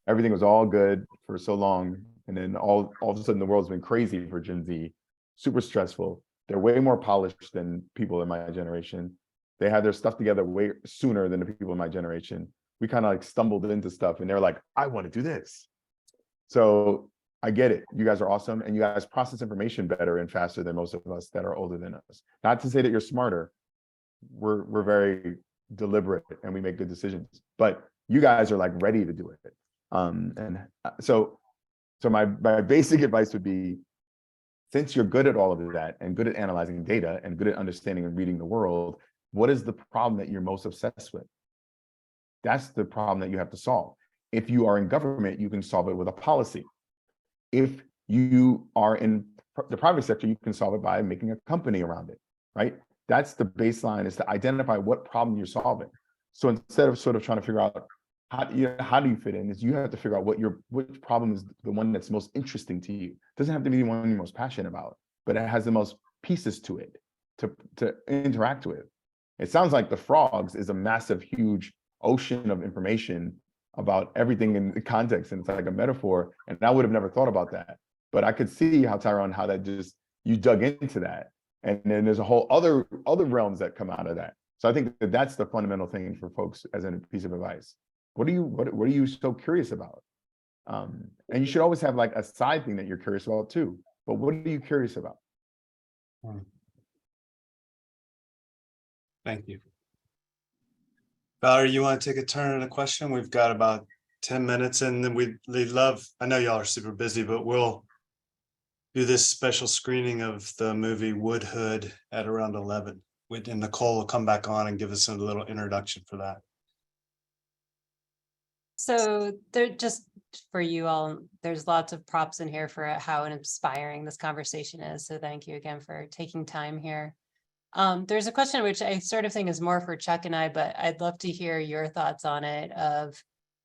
S3: everything was all good for so long, and then all of a sudden the world's been crazy for Gen Z, super stressful. They're way more polished than people in my generation. They had their stuff together way sooner than the people in my generation. We kind of like stumbled into stuff and they're like, I want to do this. So I get it. You guys are awesome, and you guys process information better and faster than most of us that are older than us. Not to say that you're smarter. We're very deliberate and we make good decisions, but you guys are like ready to do it. So my basic advice would be, since you're good at all of that and good at analyzing data and good at understanding and reading the world, what is the problem that you're most obsessed with? That's the problem that you have to solve. If you are in government, you can solve it with a policy. If you are in the private sector, you can solve it by making a company around it, right? That's the baseline, is to identify what problem you're solving. So instead of sort of trying to figure out how do you fit in, is you have to figure out which problem is the one that's most interesting to you. It doesn't have to be the one you're most passionate about, but it has the most pieces to it to interact with. It sounds like the frogs is a massive, huge ocean of information about everything in the context, and it's like a metaphor. And I would have never thought about that, but I could see how, Tyrone, how that just, you dug into that. And then there's a whole other realms that come out of that. So I think that that's the fundamental thing for folks as a piece of advice. What are you so curious about? And you should always have like a side thing that you're curious about too. But what are you curious about?
S1: Thank you. Valerie, you want to take a turn at a question? We've got about 10 minutes, and then we'd love, I know y'all are super busy, but we'll do this special screening of the movie Woodhood at around 11. And Nicole will come back on and give us a little introduction for that.
S5: So there, just for you all, there's lots of props in here for how inspiring this conversation is. So thank you again for taking time here. There's a question which I sort of think is more for Chuck and I, but I'd love to hear your thoughts on it of,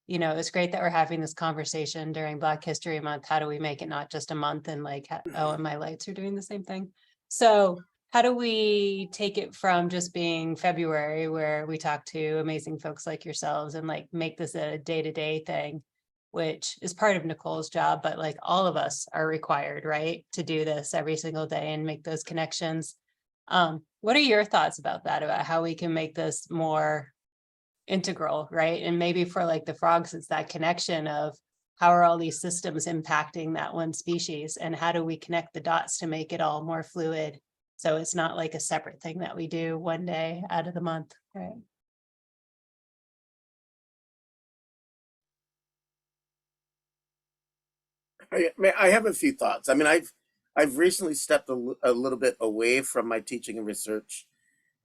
S5: it's great that we're having this conversation during Black History Month. How do we make it not just a month and like, oh, and my lights are doing the same thing. So how do we take it from just being February, where we talk to amazing folks like yourselves, and like make this a day-to-day thing, which is part of Nicole's job, but like all of us are required, right, to do this every single day and make those connections. What are your thoughts about that, about how we can make this more integral, right? And maybe for like the frogs, it's that connection of how are all these systems impacting that one species, and how do we connect the dots to make it all more fluid, so it's not like a separate thing that we do one day out of the month, right?
S4: I have a few thoughts. I mean, I've recently stepped a little bit away from my teaching and research.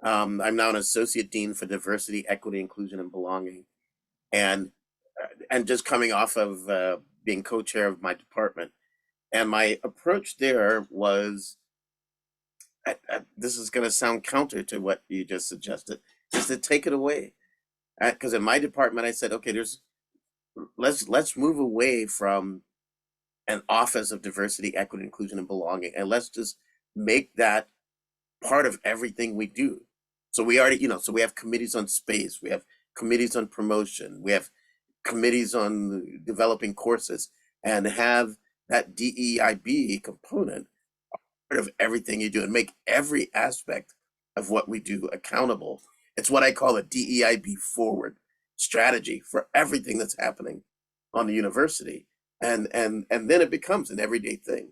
S4: I'm now an associate dean for diversity, equity, inclusion, and belonging, and just coming off of being co-chair of my department. And my approach there was this is going to sound counter to what you just suggested, is to take it away. Because in my department, I said, okay, let's move away from an office of diversity, equity, inclusion, and belonging, and let's just make that part of everything we do. So we already, so we have committees on space, we have committees on promotion, we have committees on developing courses, and have that DEIB component part of everything you do, and make every aspect of what we do accountable. It's what I call a DEIB forward strategy for everything that's happening on the university, and then it becomes an everyday thing.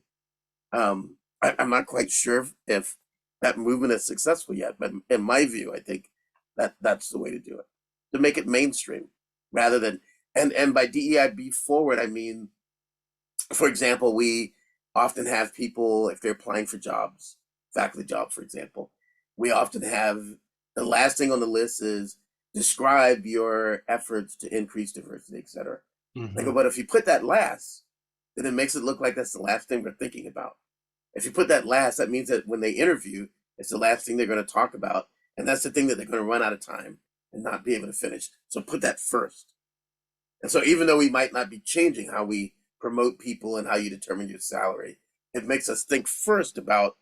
S4: I'm not quite sure if that movement is successful yet, but in my view, I think that's the way to do it, to make it mainstream rather than, and by DEIB forward, I mean, for example, we often have people, if they're applying for jobs, faculty jobs, for example, we often have the last thing on the list is describe your efforts to increase diversity, et cetera.
S1: Mhm.
S4: But if you put that last, then it makes it look like that's the last thing we're thinking about. If you put that last, that means that when they interview, it's the last thing they're going to talk about. And that's the thing that they're going to run out of time and not be able to finish. So put that first. And so even though we might not be changing how we promote people and how you determine your salary, it makes us think first about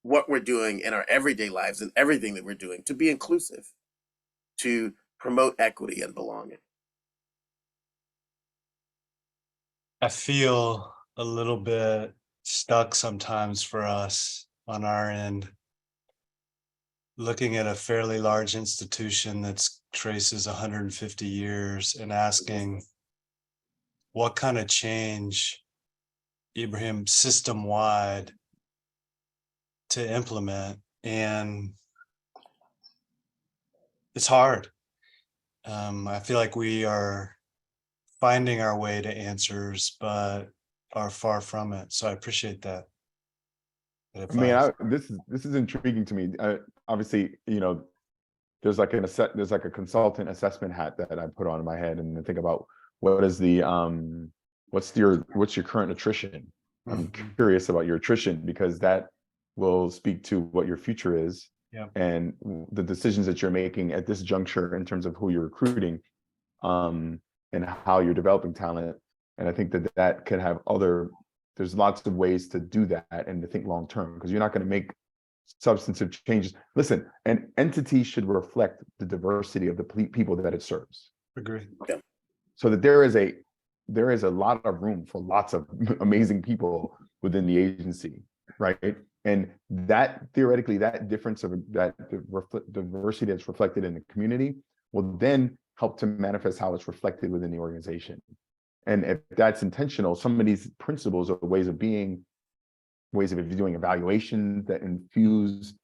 S4: what we're doing in our everyday lives and everything that we're doing to be inclusive, to promote equity and belonging.
S1: I feel a little bit stuck sometimes for us on our end, looking at a fairly large institution that's traces 150 years and asking what kind of change, Ibrahim, system-wide to implement. And it's hard. I feel like we are finding our way to answers, but are far from it. So I appreciate that.
S3: I mean, this is intriguing to me. Obviously, there's like a consultant assessment hat that I put on in my head, and I think about what's your current attrition. I'm curious about your attrition because that will speak to what your future is.
S1: Yeah.
S3: And the decisions that you're making at this juncture in terms of who you're recruiting, and how you're developing talent. And I think that could have there's lots of ways to do that and to think long term, because you're not going to make substantive changes. Listen, an entity should reflect the diversity of the people that it serves.
S1: Agree.
S3: So that there is a lot of room for lots of amazing people within the agency, right? And that theoretically, that difference of that diversity that's reflected in the community will then help to manifest how it's reflected within the organization. And if that's intentional, some of these principles or ways of doing evaluation that infuse,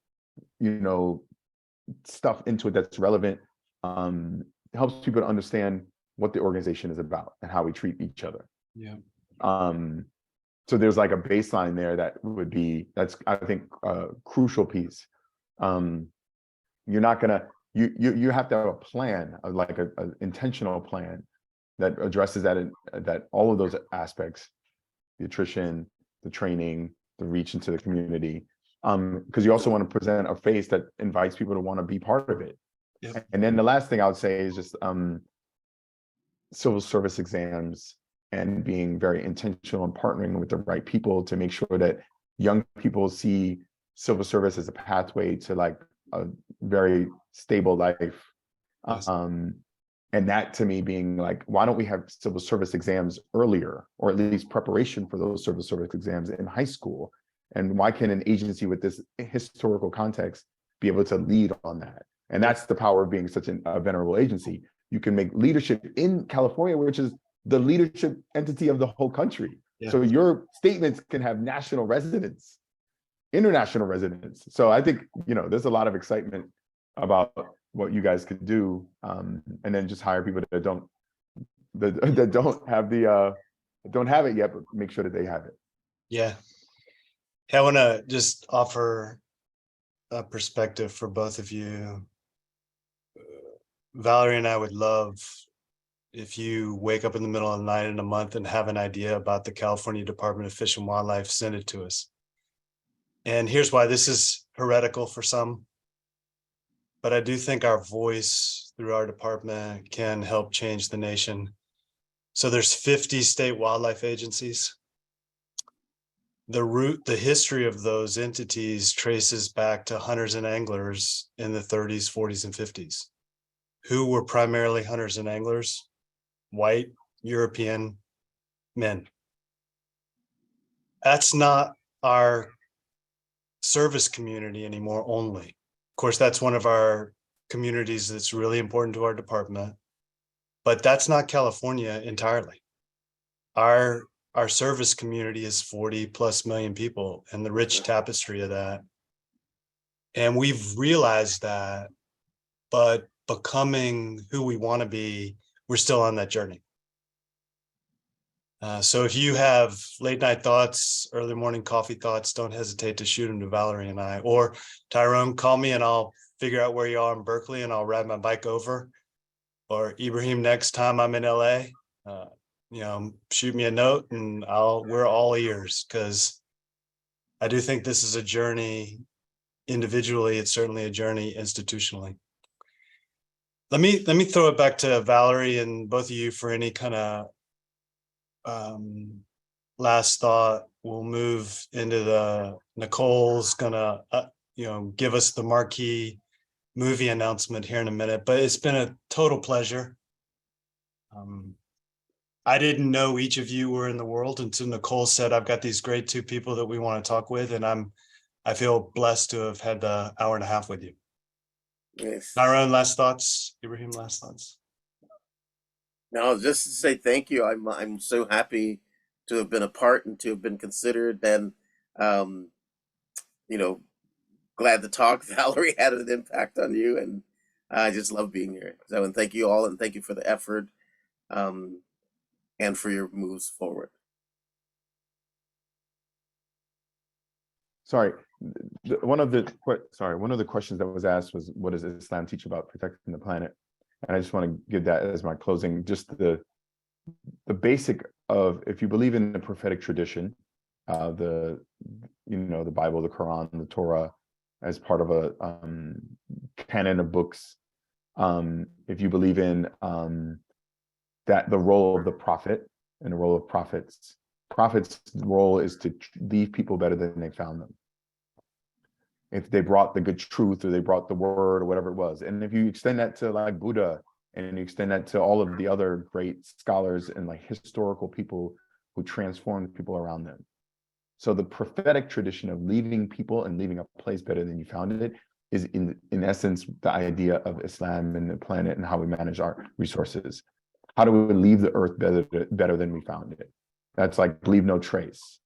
S3: stuff into it that's relevant, helps people to understand what the organization is about and how we treat each other.
S1: Yeah.
S3: So there's like a baseline there that's I think a crucial piece. You're not gonna, you have to have a plan, like an intentional plan that addresses that all of those aspects, the attrition, the training, the reach into the community, because you also want to present a face that invites people to want to be part of it.
S1: Yep.
S3: And then the last thing I would say is just civil service exams and being very intentional and partnering with the right people to make sure that young people see civil service as a pathway to like a very stable life.
S1: Yes.
S3: And that to me being like, why don't we have civil service exams earlier, or at least preparation for those civil service exams in high school? And why can an agency with this historical context be able to lead on that? And that's the power of being such a venerable agency. You can make leadership in California, which is the leadership entity of the whole country.
S1: Yeah.
S3: So your statements can have national resonance, international resonance. So I think, there's a lot of excitement about what you guys could do, and then just hire people that don't have it yet, but make sure that they have it.
S1: Yeah. Hey, I want to just offer a perspective for both of you. Valerie and I would love if you wake up in the middle of the night in a month and have an idea about the California Department of Fish and Wildlife, send it to us. And here's why. This is heretical for some. But I do think our voice through our department can help change the nation. So there's 50 state wildlife agencies. The history of those entities traces back to hunters and anglers in the 30s, 40s, and 50s. Who were primarily hunters and anglers? White European men. That's not our service community anymore only. Of course, that's one of our communities that's really important to our department, but that's not California entirely. Our service community is 40+ million people and the rich tapestry of that. And we've realized that, but becoming who we want to be, we're still on that journey. So if you have late night thoughts, early morning coffee thoughts, don't hesitate to shoot them to Valerie and I, or Tyrone, call me and I'll figure out where you are in Berkeley and I'll ride my bike over. Or Ibrahim, next time I'm in LA, shoot me a note and we're all ears, because I do think this is a journey individually. It's certainly a journey institutionally. Let me throw it back to Valerie and both of you for any kind of last thought. We'll move into Nicole's gonna give us the marquee movie announcement here in a minute, but it's been a total pleasure. I didn't know each of you were in the world until Nicole said, I've got these great two people that we want to talk with, and I feel blessed to have had the hour and a half with you.
S4: Yes.
S1: Tyrone, last thoughts? Ibrahim, last thoughts?
S4: No, just to say thank you. I'm so happy to have been a part and to have been considered, and glad the talk, Valerie, had an impact on you, and I just love being here. So, and thank you all, and thank you for the effort, and for your moves forward.
S3: Sorry, one of the questions that was asked was, what does Islam teach about protecting the planet? And I just want to give that as my closing, just the basic of, if you believe in the prophetic tradition, the Bible, the Quran, the Torah, as part of a canon of books. If you believe in that the role of the prophet and the role of prophets' role is to leave people better than they found them. If they brought the good truth, or they brought the word, or whatever it was. And if you extend that to like Buddha, and you extend that to all of the other great scholars and like historical people who transformed people around them. So the prophetic tradition of leaving people and leaving a place better than you found it is in essence the idea of Islam and the planet and how we manage our resources. How do we leave the earth better than we found it? That's like leave no trace,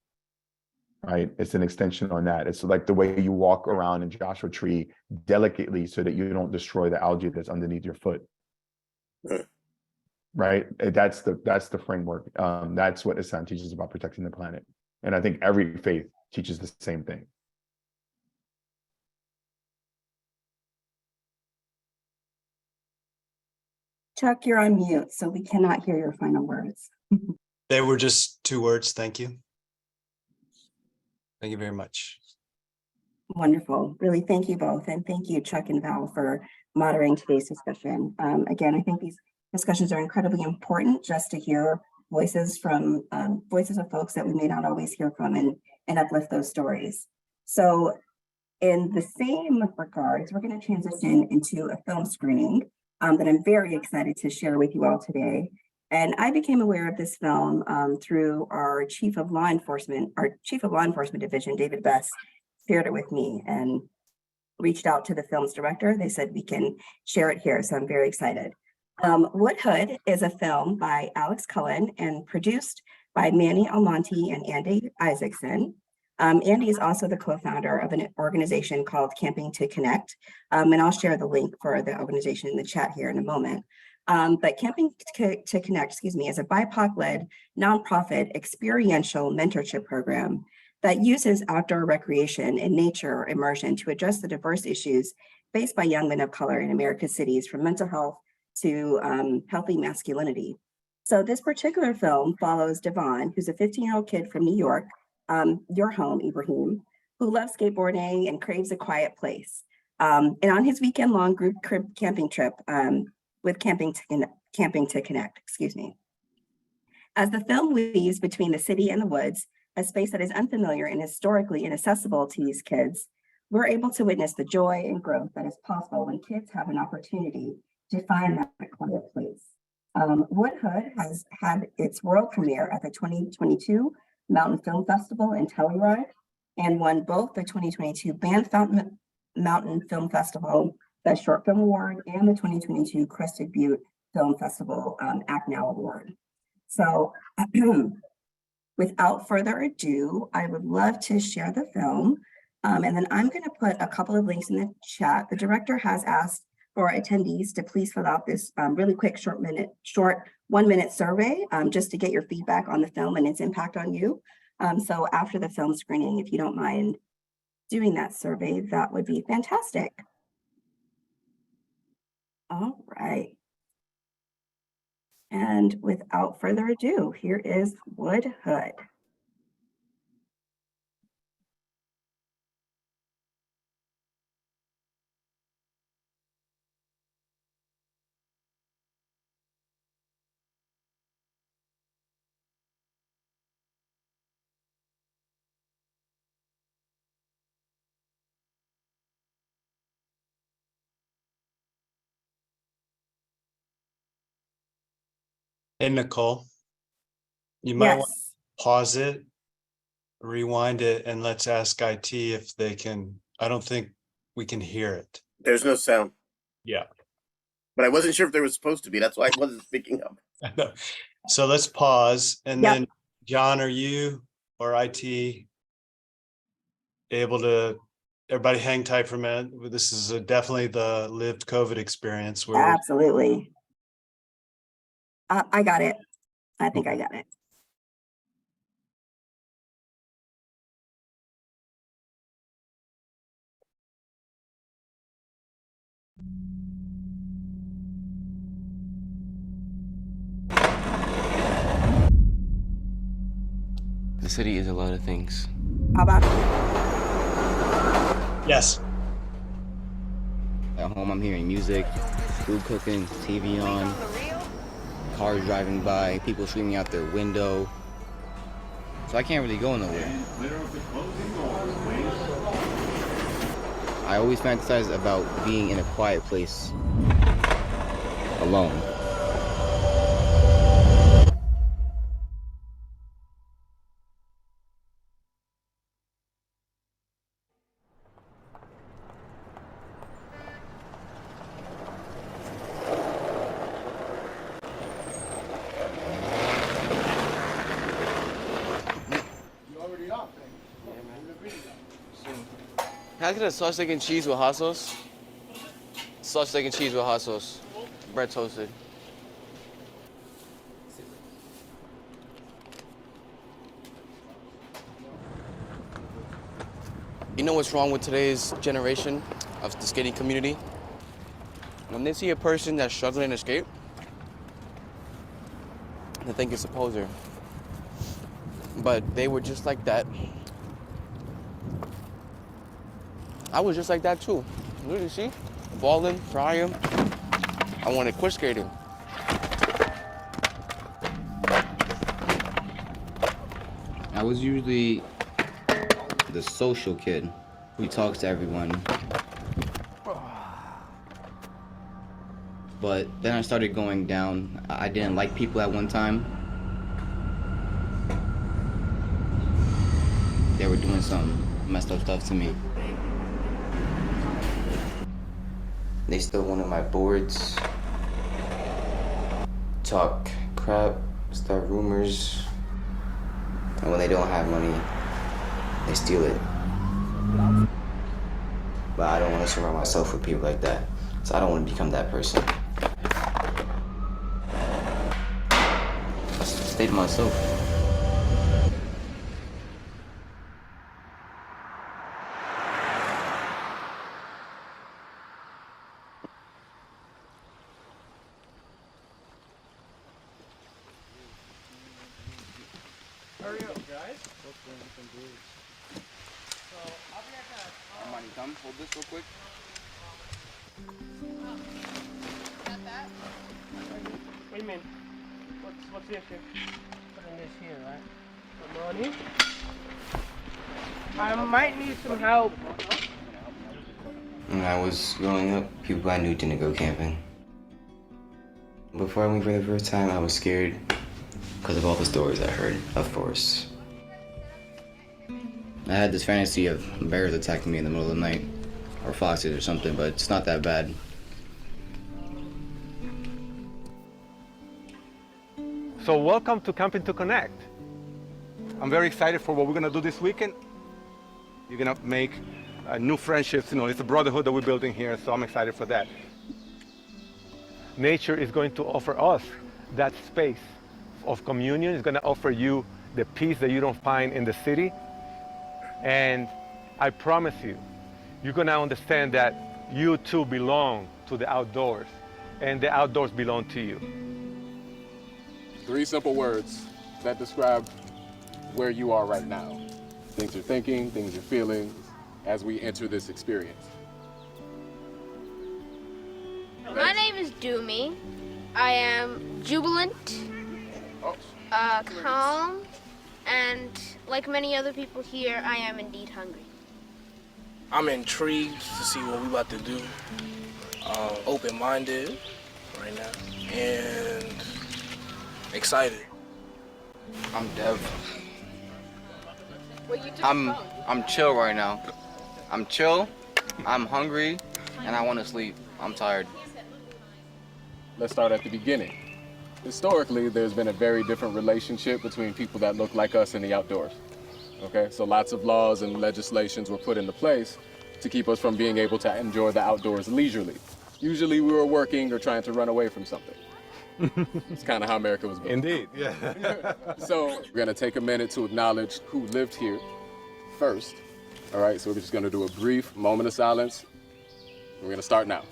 S3: right? It's an extension on that. It's like the way you walk around in Joshua Tree delicately so that you don't destroy the algae that's underneath your foot. Right? That's the framework. That's what Islam teaches about protecting the planet. And I think every faith teaches the same thing.
S2: Chuck, you're on mute, so we cannot hear your final words.
S1: They were just 2 words. Thank you. Thank you very much.
S2: Wonderful. Really, thank you both. And thank you, Chuck and Val, for moderating today's discussion. Again, I think these discussions are incredibly important, just to hear voices from voices of folks that we may not always hear from, and uplift those stories. So in the same regards, we're going to transition into a film screening that I'm very excited to share with you all today. And I became aware of this film through our Chief of Law Enforcement Division, David Best, shared it with me and reached out to the film's director. They said we can share it here, so I'm very excited. Wood Hood is a film by Alex Cullen and produced by Manny Almonte and Andy Isaacson. Andy is also the co-founder of an organization called Camping to Connect, and I'll share the link for the organization in the chat here in a moment. But Camping to Connect, is a BIPOC-led nonprofit experiential mentorship program that uses outdoor recreation and nature immersion to address the diverse issues faced by young men of color in America's cities, from mental health to healthy masculinity. So this particular film follows Devon, who's a 15-year-old kid from New York, your home, Ibrahim, who loves skateboarding and craves a quiet place. And on his weekend-long group camping trip with Camping to Connect, excuse me. As the film weaves between the city and the woods, a space that is unfamiliar and historically inaccessible to these kids, we're able to witness the joy and growth that is possible when kids have an opportunity to find that quiet place. Wood Hood has had its world premiere at the 2022 Mountain Film Festival in Telluride and won both the 2022 Mountain Film Festival, the Short Film Award, and the 2022 Crested Butte Film Festival Act Now Award. So without further ado, I would love to share the film. And then I'm going to put a couple of links in the chat. The director has asked for attendees to please fill out this really quick short 1 minute survey just to get your feedback on the film and its impact on you. So after the film screening, if you don't mind doing that survey, that would be fantastic. All right. And without further ado, here is Wood Hood.
S1: Hey, Nicole, you might want
S2: Yes.
S1: to pause it, rewind it, and let's ask IT if they can. I don't think we can hear it.
S4: There's no sound,
S1: Yeah.
S4: but I wasn't sure if there was supposed to be. That's why I wasn't speaking up.
S1: So let's pause. And
S2: Yep.
S1: then, John, are you or IT able to, everybody hang tight for a minute. This is definitely the lived COVID experience where
S2: Absolutely. I got it. I think I got it.
S6: The city is a lot of things.
S2: How about
S1: yes.
S6: At home, I'm hearing music, food cooking, TV on, cars driving by, people screaming out their window. So I can't really go nowhere. I always fantasize about being in a quiet place, alone. Can I get a sausage, steak, and cheese with hot sauce? Sausage, steak, and cheese with hot sauce. Bread toasted. You know what's wrong with today's generation of the skating community? When they see a person that's struggling to skate, they think it's a poser. But they were just like that. I was just like that too. Literally, see? Balling, trying. I wanted to quit skating. I was usually the social kid who talks to everyone. But then I started going down. I didn't like people at one time. They were doing some messed up stuff to me. They still wanted my boards, talk crap, start rumors, and when they don't have money, they steal it. But I don't want to surround myself with people like that, so I don't want to become that person. I stay to myself.
S7: Hurry up, guys. So
S6: hold this real quick.
S7: What do you mean? What's the issue? Putting this here, right? Put money. I might need some help.
S6: When I was growing up, people I knew didn't go camping. Before I went for the first time, I was scared because of all the stories I heard of forests. I had this fantasy of bears attacking me in the middle of the night, or foxes or something, but it's not that bad.
S8: So welcome to Camping to Connect. I'm very excited for what we're gonna do this weekend. You're gonna make new friendships, it's a brotherhood that we're building here, so I'm excited for that. Nature is going to offer us that space of communion. It's gonna offer you the peace that you don't find in the city. And I promise you, you're gonna understand that you too belong to the outdoors, and the outdoors belong to you.
S9: 3 simple words that describe where you are right now. Things you're thinking, things you're feeling as we enter this experience.
S10: My name is Doomy. I am jubilant, calm, and like many other people here, I am indeed hungry.
S7: I'm intrigued to see what we about to do. Open-minded right now, and excited.
S6: I'm Dev. I'm chill right now. I'm chill, I'm hungry, and I want to sleep. I'm tired.
S9: Let's start at the beginning. Historically, there's been a very different relationship between people that look like us in the outdoors. Okay, so lots of laws and legislations were put into place to keep us from being able to enjoy the outdoors leisurely. Usually we were working or trying to run away from something. It's kind of how America was built.
S8: Indeed, yeah.
S9: So we're gonna take a minute to acknowledge who lived here first. All right, so we're just gonna do a brief moment of silence. We're gonna start now.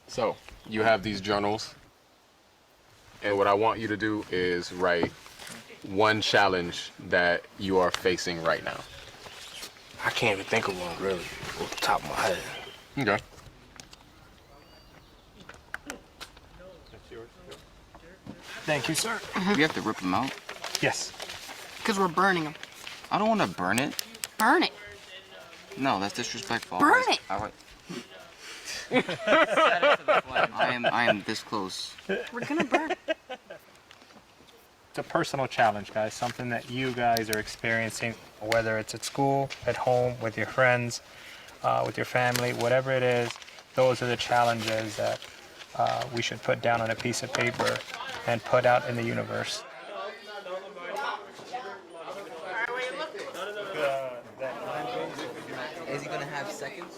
S9: So you have these journals, and what I want you to do is write one challenge that you are facing right now.
S7: I can't even think of one really off the top of my head.
S9: Okay.
S7: Thank you, sir.
S6: We have to rip them out.
S7: Yes.
S11: Because we're burning them.
S6: I don't want to burn it.
S11: Burn it.
S6: No, that's disrespectful.
S11: Burn it.
S6: All right. I am this close.
S11: We're gonna burn it.
S12: It's a personal challenge, guys, something that you guys are experiencing, whether it's at school, at home, with your friends, with your family, whatever it is, those are the challenges that we should put down on a piece of paper and put out in the universe.
S6: Is he gonna have seconds?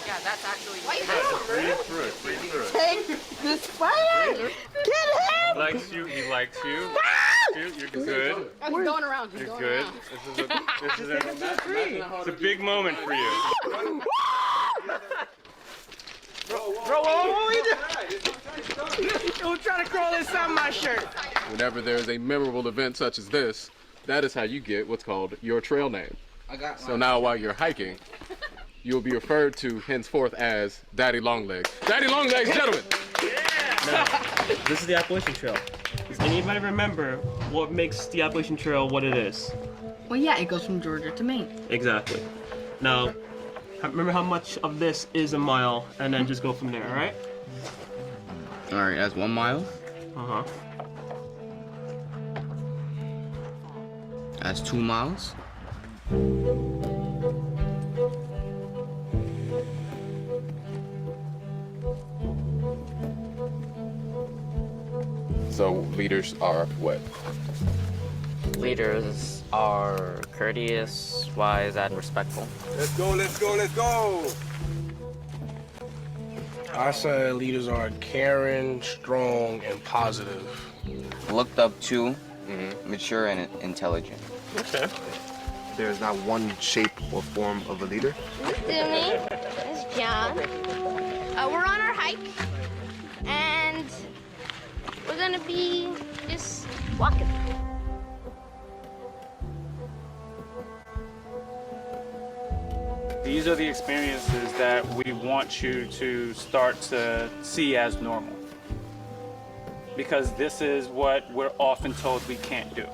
S11: Yeah, that's actually.
S8: Breathe through it, breathe through it.
S11: Take this fire. Get him.
S8: He likes you, he likes you. You're good.
S11: He's going around. He's
S8: You're
S11: going
S8: good.
S11: around.
S8: It's a big moment for you.
S7: Bro, what you doing? Who's trying to crawl inside my shirt?
S9: Whenever there is a memorable event such as this, that is how you get what's called your trail name. So now while you're hiking, you'll be referred to henceforth as Daddy Longlegs. Daddy Longlegs, gentlemen!
S7: This is the Appalachian Trail. Does anybody remember what makes the Appalachian Trail what it is?
S11: Well, yeah, it goes from Georgia to Maine.
S7: Exactly. Now, remember how much of this is a mile, and then just go from there, all right?
S6: All right, that's 1 mile.
S7: Uh-huh.
S6: That's 2 miles.
S9: So leaders are what?
S13: Leaders are courteous, wise, and respectful.
S8: Let's go, let's go, let's go!
S7: I say leaders are caring, strong, and positive.
S6: Looked up to, mature, and intelligent.
S7: Okay.
S14: There's not one shape or form of a leader.
S10: Doomy, it's John. We're on our hike, and we're gonna be just walking.
S12: These are the experiences that we want you to start to see as normal. Because this is what we're often told we can't do.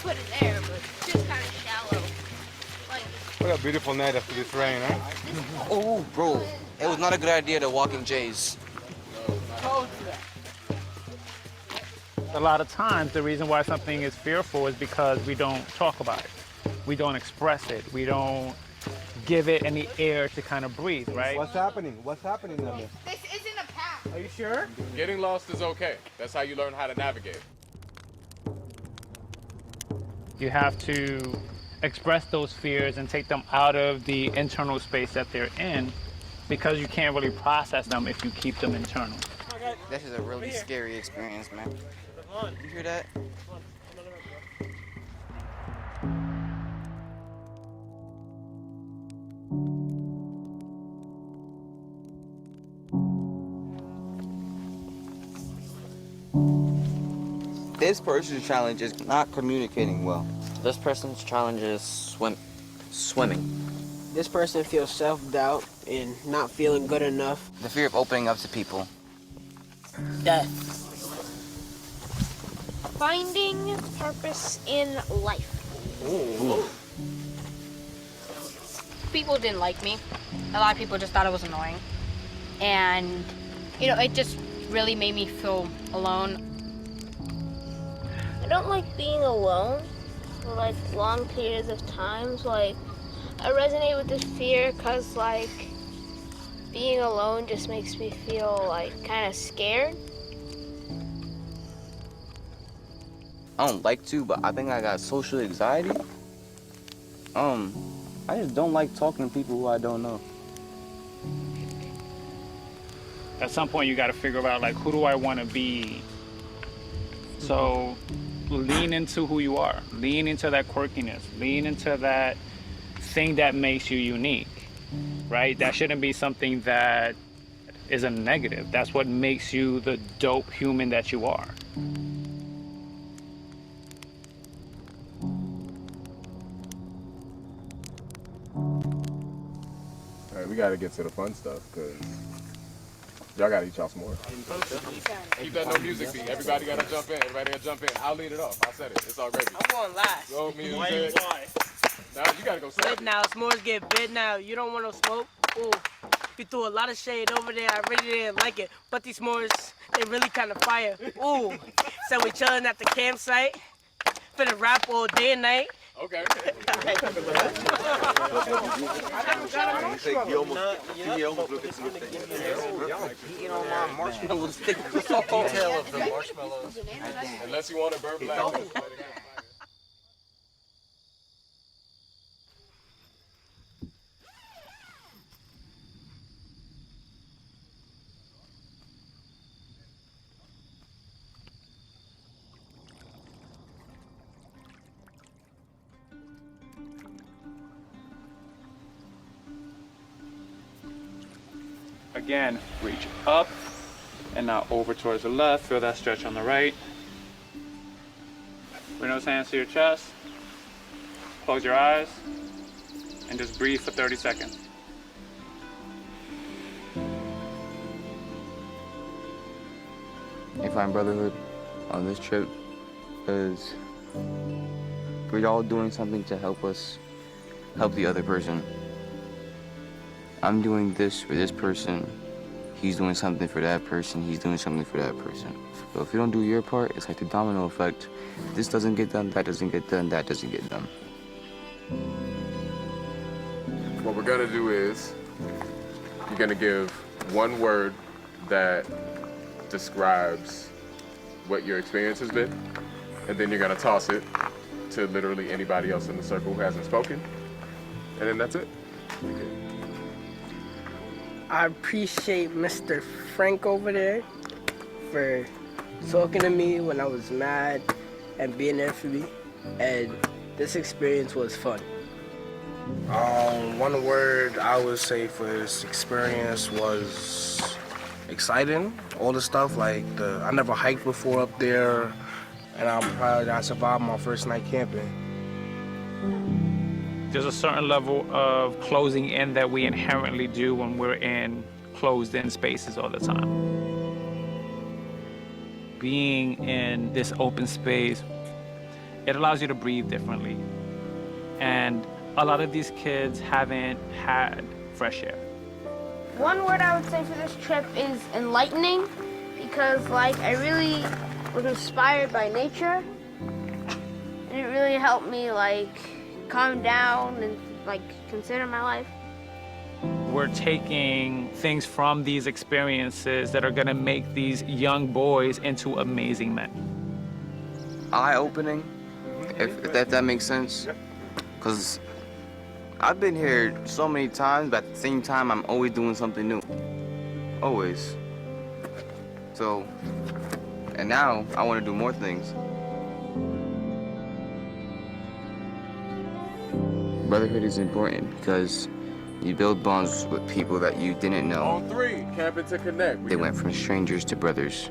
S10: Put it there, but it's just kind of shallow. Like,
S8: What a beautiful night after this rain, huh?
S6: Oh, bro, it was not a good idea to walk in J's.
S12: A lot of times, the reason why something is fearful is because we don't talk about it. We don't express it. We don't give it any air to kind of breathe, right?
S8: What's happening? What's happening down there?
S11: This isn't a path.
S12: Are you sure?
S9: Getting lost is okay. That's how you learn how to navigate.
S12: You have to express those fears and take them out of the internal space that they're in, because you can't really process them if you keep them internal.
S6: This is a really scary experience, man. You hear that? This person's challenge is not communicating well.
S13: This person's challenge is swimming.
S14: This person feels self-doubt and not feeling good enough.
S6: The fear of opening up to people.
S14: Death.
S10: finding purpose in life.
S14: Ooh.
S15: People didn't like me. A lot of people just thought I was annoying. And, you know, it just really made me feel alone.
S10: I don't like being alone for like long periods of times. Like, I resonate with this fear because like being alone just makes me feel like kind of scared.
S6: I don't like to, but I think I got social anxiety. I just don't like talking to people who I don't know.
S12: At some point, you got to figure out, like, who do I want to be? So lean into who you are. Lean into that quirkiness. Lean into that thing that makes you unique, right? That shouldn't be something that is a negative. That's what makes you the dope human that you are.
S9: All right, we gotta get to the fun stuff, cause y'all gotta eat y'all s'mores. Keep that no music beat. Everybody gotta jump in. Everybody gotta jump in. I'll lead it off. I said it. It's all gravy.
S14: I'm going last.
S9: Go music. Now you gotta go
S14: Bid now, s'mores get bid now. You don't want no smoke? Ooh. You threw a lot of shade over there. I really didn't like it. But these s'mores, they really kind of fire. Ooh. So we chilling at the campsite. Finna rap all day and night.
S9: Okay.
S14: Marshmallows.
S9: Detail of the marshmallows. Unless you want to burn black.
S12: Again, reach up and now over towards the left. Feel that stretch on the right. Bring those hands to your chest. Close your eyes and just breathe for 30 seconds.
S6: I find brotherhood on this trip because we're all doing something to help us help the other person. I'm doing this for this person. He's doing something for that person. He's doing something for that person. So if you don't do your part, it's like the domino effect. This doesn't get done, that doesn't get done, that doesn't get done.
S9: what we're gonna do is you're gonna give one word that describes what your experience has been, and then you're gonna toss it to literally anybody else in the circle who hasn't spoken, and then that's it.
S14: I appreciate Mr. Frank over there for talking to me when I was mad and being there for me. And this experience was fun.
S16: One word I would say for this experience was exciting. All the stuff like I never hiked before up there, and I'm proud that I survived my first night camping.
S12: There's a certain level of closing in that we inherently do when we're in closed in spaces all the time. Being in this open space, it allows you to breathe differently. And a lot of these kids haven't had fresh air.
S10: One word I would say for this trip is enlightening, because like I really was inspired by nature, and it really helped me like calm down and like consider my life.
S12: We're taking things from these experiences that are gonna make these young boys into amazing men.
S6: Eye-opening, if that makes sense. Because I've been here so many times, but at the same time, I'm always doing something new. Always. So, and now I want to do more things. Brotherhood is important because you build bonds with people that you didn't know.
S9: On three, camping to connect.
S6: They went from strangers to brothers.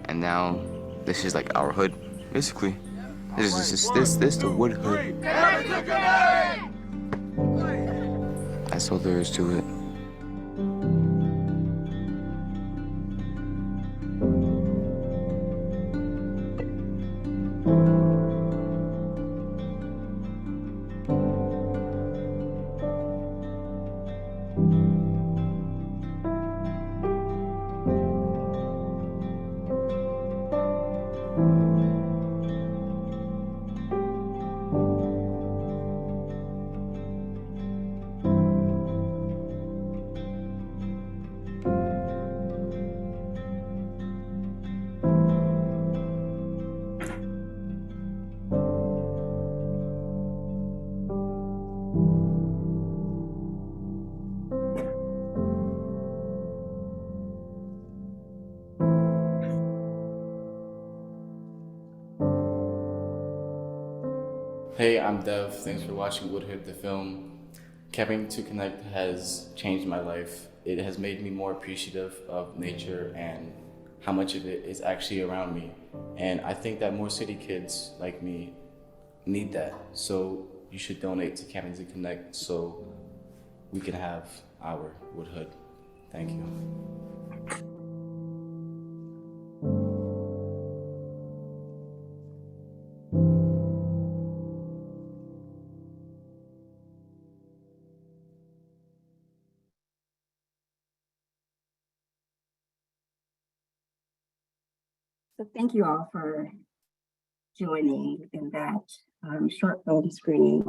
S6: And now, this is like our hood, basically. This is the Wood Hood. That's all there is to it.
S17: Hey, I'm Dev. Thanks for watching Woodhood the film. Camping to Connect has changed my life. It has made me more appreciative of nature and how much of it is actually around me. And I think that more city kids like me need that. So you should donate to Camping to Connect so we can have our Woodhood. Thank you.
S2: So thank you all for joining in that short film screening.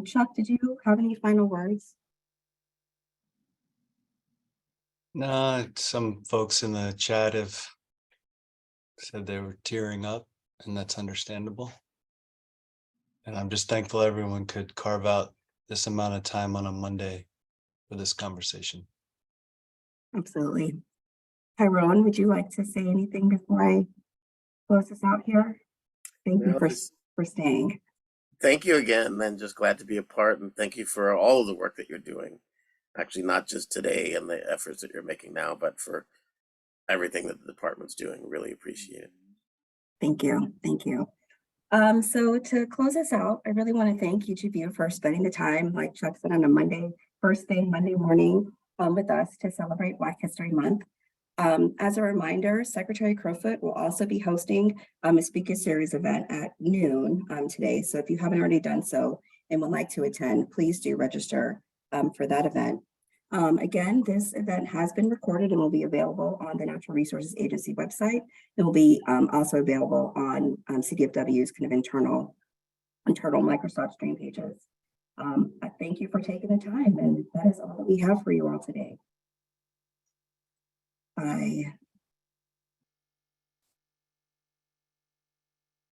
S2: Chuck, did you have any final words?
S1: No, some folks in the chat have said they were tearing up, and that's understandable. And I'm just thankful everyone could carve out this amount of time on a Monday for this conversation.
S2: Absolutely. Tyrone, would you like to say anything before I close this out here? Thank you for staying.
S4: Thank you again, and just glad to be a part, and thank you for all of the work that you're doing. Actually, not just today and the efforts that you're making now, but for everything that the department's doing. Really appreciate it.
S2: Thank you. Thank you. So to close us out, I really want to thank each of you for spending the time, like Chuck said, on a Monday, first thing Monday morning with us to celebrate Black History Month. As a reminder, Secretary Crowfoot will also be hosting a speaker series event at noon today. So if you haven't already done so and would like to attend, please do register for that event. Again, this event has been recorded and will be available on the Natural Resources Agency website. It will be also available on CDFW's kind of internal Microsoft Stream pages. I thank you for taking the time, and that is all that we have for you all today. I